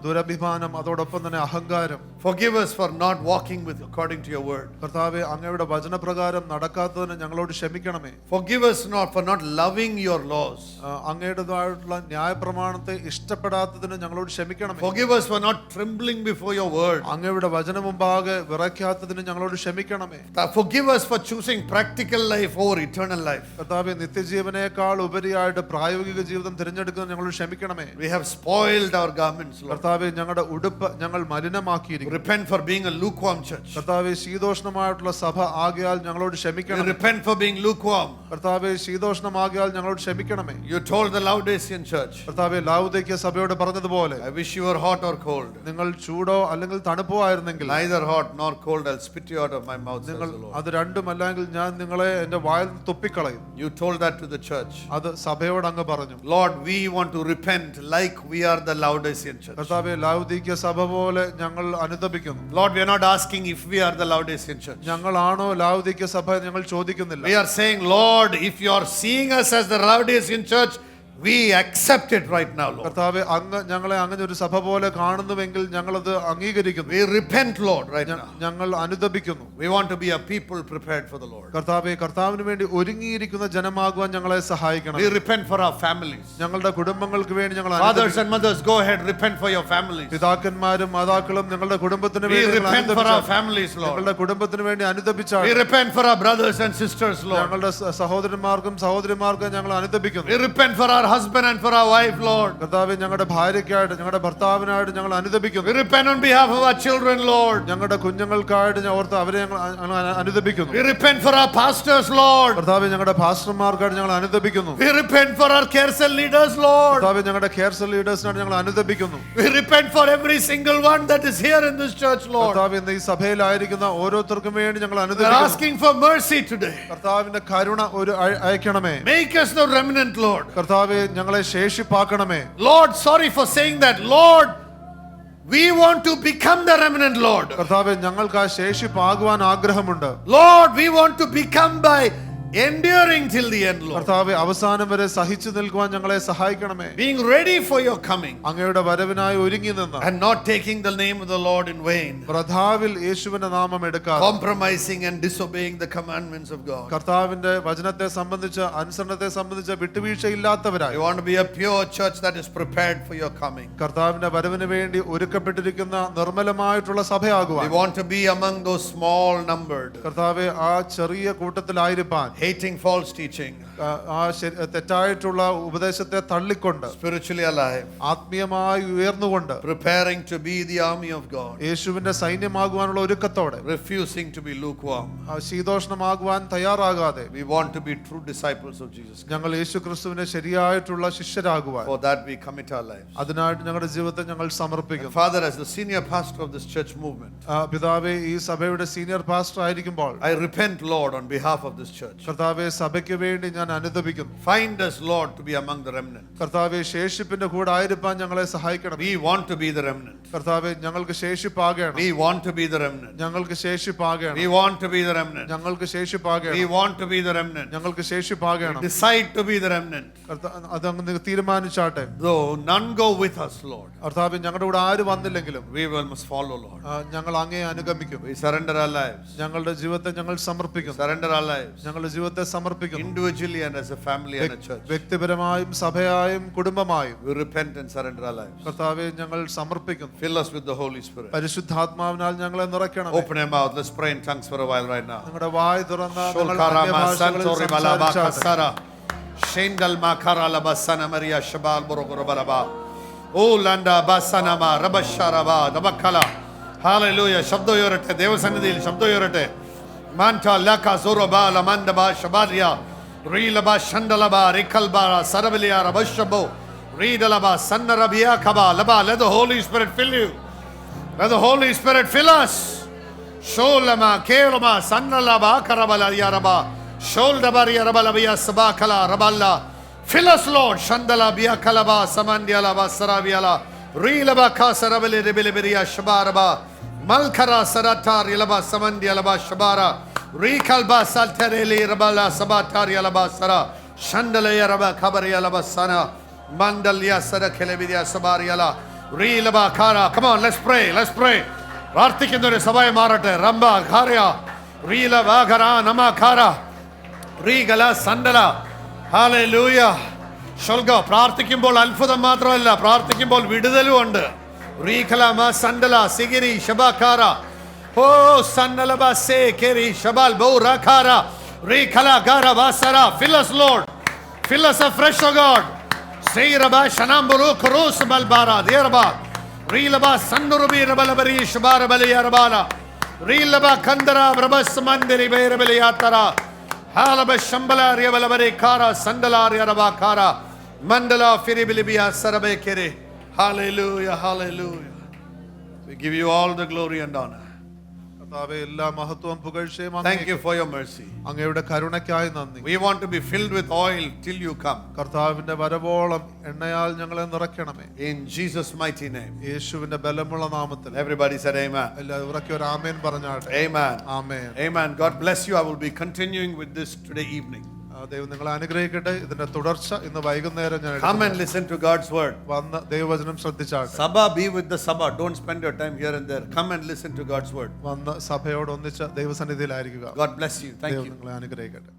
ദുരഭിമാനം, അതോടൊപ്പം തന്നെ അഹങ്കാരം. Forgive us for not walking with according to your word. കർത്താവേ, അങ്ങയുടെ വചനപ്രകാരം നടക്കാത്തതിന് ഞങ്ങളോട് ക്ഷമിക്കണമേ. Forgive us not for not loving your laws. അങ്ങയുടേതായിട്ടുള്ള ന്യായപ്രമാണത്തെ ഇഷ്ടപ്പെടാത്തതിന് ഞങ്ങളോട് ക്ഷമിക്കണമേ. Forgive us for not trembling before your word. അങ്ങയുടെ വചനം മുമ്പാകെ വിറയ്ക്കാത്തതിന് ഞങ്ങളോട് ക്ഷമിക്കണമേ. Forgive us for choosing practical life over eternal life. കർത്താവേ, നിത്യജീവനേക്കാൾ ഉപരിയായിട്ട് പ്രായോഗിക ജീവിതം തിരഞ്ഞെടുക്കുന്നത് ഞങ്ങളോട് ക്ഷമിക്കണമേ. We have spoiled our garments, Lord. കർത്താവേ, ഞങ്ങളുടെ ഉടുപ്പ് ഞങ്ങൾ മലിനമാക്കിയിരിക്കുന്നു. Repent for being a lukewarm church. കർത്താവേ, ശീതോഷ്ണമായിട്ടുള്ള സഭ ആകയാൽ ഞങ്ങളോട് We ക്ഷമിക്കണം. repent for being lukewarm. കർത്താവേ, ശീതോഷ്ണമാകയാൽ ഞങ്ങളോട് ക്ഷമിക്കണമേ. You told the Laodicean church, കർത്താവേ, ലൗദീക്യ സഭയോട് പറഞ്ഞതുപോലെ I wish you were hot or cold. നിങ്ങൾ ചൂടോ അല്ലെങ്കിൽ തണുപ്പോ ആയിരുന്നെങ്കിൽ Neither hot nor cold, I'll spit you out of my mouth, says നിങ്ങൾ the Lord. അത് രണ്ടുമല്ലെങ്കിൽ ഞാൻ നിങ്ങളെ എന്റെ വായിൽ തുപ്പിക്കളയും. You told that to the church. അത് സഭയോട് അങ്ങ് പറഞ്ഞു. Lord, we want to repent like we are the Laodicean church. കർത്താവേ, ലൗദീക്യ സഭ പോലെ ഞങ്ങൾ അനുതപിക്കുന്നു. Lord, we are not asking if we are the Laodicean church. ഞങ്ങളാണോ ലൗദീക്യ സഭ ഞങ്ങൾ ചോദിക്കുന്നില്ല. We are saying, Lord, if you are seeing us as the Laodicean church, we accept it right now, Lord. കർത്താവേ, അങ്ങ് ഞങ്ങളെ അങ്ങനെ ഒരു സഭ പോലെ കാണുന്നുവെങ്കിൽ ഞങ്ങളത് അംഗീകരിക്കുന്നു. We repent, Lord, right now. ഞങ്ങൾ അനുതപിക്കുന്നു. We want to be a people prepared for the Lord. കർത്താവേ, കർത്താവിന് വേണ്ടി ഒരുങ്ങിയിരിക്കുന്ന ജനമാകുവാൻ ഞങ്ങളെ സഹായിക്കണം. We repent for our families. ഞങ്ങളുടെ കുടുംബങ്ങൾക്ക് വേണ്ടി ഞങ്ങൾ Fathers and mothers, go ahead, repent for your families. പിതാക്കന്മാരും മാതാക്കളും ഞങ്ങളുടെ കുടുംബത്തിന് We വേണ്ടി repent for our families, Lord. ഞങ്ങളുടെ കുടുംബത്തിന് വേണ്ടി അനുതപിച്ചാൽ We repent for our brothers and sisters, Lord. ഞങ്ങളുടെ സഹോദരന്മാർക്കും സഹോദരിമാർക്കും ഞങ്ങൾ അനുതപിക്കുന്നു. We repent for our husband and for our wife, Lord. കർത്താവേ, ഞങ്ങളുടെ ഭാര്യയ്ക്കായിട്ട് ഞങ്ങളുടെ ഭർത്താവിനായിട്ട് ഞങ്ങൾ അനുതപിക്കുന്നു. We repent on behalf of our children, Lord. ഞങ്ങളുടെ കുഞ്ഞുങ്ങൾക്കായിട്ട് ഞാൻ ഓർത്ത് അവരെ ഞങ്ങൾ അനുതപിക്കുന്നു. We repent for our pastors, Lord. കർത്താവേ, ഞങ്ങളുടെ പാസ്റ്റർമാർക്കായിട്ട് ഞങ്ങൾ അനുതപിക്കുന്നു. We repent for our care cell leaders, Lord. കർത്താവേ, ഞങ്ങളുടെ കെയർ സെൽ ലീഡേഴ്സിനായിട്ട് ഞങ്ങൾ അനുതപിക്കുന്നു. We repent for every single one that is here in this church, Lord. കർത്താവേ, ഇന്ന് ഈ സഭയിലായിരിക്കുന്ന ഓരോരുത്തർക്കും വേണ്ടി ഞങ്ങൾ We are അനുതപിക്കുന്നു. asking for mercy today. കർത്താവിന്റെ കരുണ ഒരു അയക്കണമേ. Make us the remnant, Lord. കർത്താവേ, ഞങ്ങളെ ശേഷിപ്പാക്കണമേ. Lord, sorry for saying that. Lord, we want to become the remnant, Lord. കർത്താവേ, ഞങ്ങൾക്ക് ആ ശേഷിപ്പാകുവാൻ ആഗ്രഹമുണ്ട്. Lord, we want to become by enduring till the end, Lord. കർത്താവേ, അവസാനം വരെ സഹിച്ചു നിൽക്കുവാൻ ഞങ്ങളെ സഹായിക്കണമേ. Being ready for your coming അങ്ങയുടെ വരവിനായി ഒരുങ്ങി നിന്ന് and not taking the name of the Lord in vain. പ്രധാവിൽ യേശുവിന്റെ നാമം എടുക്കാതെ Compromising and disobeying the commandments of God. കർത്താവിന്റെ വചനത്തെ സംബന്ധിച്ച് അനുസരണത്തെ സംബന്ധിച്ച് വിട്ടുവീഴ്ചയില്ലാത്തവരായി We want to be a pure church that is prepared for your coming. കർത്താവിന്റെ വരവിന് വേണ്ടി ഒരുക്കപ്പെട്ടിരിക്കുന്ന നിർമ്മലമായിട്ടുള്ള We സഭയാകുവാൻ want to be among those small numbered, കർത്താവെ, ആ ചെറിയ കൂട്ടത്തിലായിരിക്കാൻ hating false teaching, തെറ്റായിട്ടുള്ള ഉപദേശത്തെ തള്ളിക്കൊണ്ട് spiritually alive, ആത്മീയമായി ഉയർന്നുകൊണ്ട് preparing to be the army of God, യേശുവിന്റെ സൈന്യമാകുവാനുള്ള ഒരുക്കത്തോടെ refusing to be lukewarm. ശീതോഷ്ണമാകുവാൻ തയ്യാറാകാതെ We want to be true disciples of Jesus Christ. ഞങ്ങൾ യേശു ക്രിസ്തുവിന്റെ ശരിയായിട്ടുള്ള ശിഷ്യരാകുവാൻ For that we commit our lives. അതിനായിട്ട് ഞങ്ങളുടെ ജീവിതത്തെ ഞങ്ങൾ സമർപ്പിക്കുന്നു. Father, as the senior pastor of this church movement, പിതാവേ, ഈ സഭയുടെ സീനിയർ പാസ്റ്റർ ആയിരിക്കുമ്പോൾ I repent, Lord, on behalf of this church. കർത്താവെ, സഭയ്ക്ക് വേണ്ടി ഞാൻ അനുതപിക്കുന്നു. Find us, Lord, to be among the remnant. കർത്താവെ, ശേഷിപ്പിന്റെ കൂടെ ആയിരിക്കാൻ ഞങ്ങളെ സഹായിക്കണം. We want to be the remnant. കർത്താവെ, ഞങ്ങൾക്ക് ശേഷിപ്പാകണം. We want to be the remnant. ഞങ്ങൾക്ക് ശേഷിപ്പാകണം. We want to be the remnant. ഞങ്ങൾക്ക് ശേഷിപ്പാകണം. We want to be the remnant. ഞങ്ങൾക്ക് ശേഷിപ്പാകണം. Decide to be the remnant. അതങ്ങ് തീരുമാനിച്ചാട്ടെ. Though none go with us, Lord, കർത്താവെ, ഞങ്ങളുടെ കൂടെ ആര് വന്നില്ലെങ്കിലും we will must follow, Lord. ഞങ്ങൾ അങ്ങേ അനുഗമിക്കും. We surrender our lives. ഞങ്ങളുടെ ജീവിതത്തെ ഞങ്ങൾ സമർപ്പിക്കുന്നു. Surrender our lives. ഞങ്ങളുടെ ജീവിതത്തെ സമർപ്പിക്കുന്നു. Individually and as a family and a church. വ്യക്തിപരമായും സഭയായും കുടുംബമായും We repent and surrender our lives. കർത്താവെ, ഞങ്ങൾ സമർപ്പിക്കുന്നു. Fill us with the Holy Spirit. പരിശുദ്ധാത്മാവിനാൽ ഞങ്ങളെ നിറയ്ക്കണം. Open your mouth. Let's pray in tongues for a while right now. നിങ്ങളുടെ വായ് തുറന്ന Sholkarama Santori Balaba Kasara. Shendal makara la basana Maria Shabal Borogorobalaba. Oh Landa Basanama Rabasharaba Dabakala. Hallelujah. Shabdo yorate. Devasanidil Shabdo yorate. Manta Laka Zoroba Lamandaba Shabadia. Rilaba Shandalaba Rikalbara Sarabilia Rabashabo. Readalaba Sanarabia Kaba Laba. Let the Holy Spirit fill you. Let the Holy Spirit fill us. Sholama Kerama Sanalaba Karabala Yaraba. Sholdabari Rabalabia Sabakala Raballa. Fill us, Lord. Shandala Bia Kalaba Samandialaba Sarabiala. Rilaba Kasarabili Ribilibiria Shabaraba. Malkara Saratar Yalaba Samandialaba Shabara. Rikalba Saltereli Rabala Sabatari Alaba Sara. Shandala Yaraba Kabari Alaba Sana. Mandalia Sara Kelebidia Sabariala. Rilaba Kara. Come on, let's pray. Let's pray. Vartikindore Sabai Marate. Ramba Karya. Rila Vagara Namakara. Rigala Sandala. Hallelujah. Sholga. Prarthikimbol Alfudha Matralla. Prarthikimbol Vidalu under. Rikalama Sandala. Sigiri Shabakara. Oh Sandalaba Se Keri Shabal Bo Rakara. Rikala Gara Vasara. Fill us, Lord. Fill us afresh, O God. Seiraba Shanamburu Kurus Balbara. Dearaba. Rilaba Sandurubi Rabalabari Shabarabali Arabala. Rilaba Kandara Brabas Mandiri Berabaliatara. Halaba Shambala Riabalabari Kara Sandala Riaraba Kara. Mandala Firibilibia Sarabe Kere. Hallelujah, hallelujah. We give you all the glory and honor. കർത്താവേ, എല്ലാ മഹത്വവും പുകഴ്ചയും Thank you for your mercy. അങ്ങയുടെ കരുണയ്ക്കായി നന്ദി. We want to be filled with oil till you come. കർത്താവിന്റെ വരവോളം എണ്ണയാൽ ഞങ്ങളെ നിറയ്ക്കണമേ. In Jesus' mighty name. യേശുവിന്റെ ബലമുള്ള നാമത്തിൽ. Everybody said amen. എല്ലാവരും ഉറക്കെ ഒരു ആമേൻ പറഞ്ഞാട്ടെ. Amen. Amen. Amen. God bless you. I will be continuing with this today evening. ദൈവം നിങ്ങളെ അനുഗ്രഹിക്കട്ടെ. ഇതിന്റെ തുടർച്ച ഇന്ന് വൈകുന്നേരം ഞാൻ Come and listen to God's word. വന്ന് ദൈവവചനം ശ്രദ്ധിച്ചാട്ടെ. Sabha, be with the Sabha. Don't spend your time here and there. Come and listen to God's word. വന്ന് സഭയോട് ഒന്നിച്ച് ദൈവസന്നിധിയിലായിരിക്കുക. God bless you. Thank ദൈവം you. നിങ്ങളെ അനുഗ്രഹിക്കട്ടെ.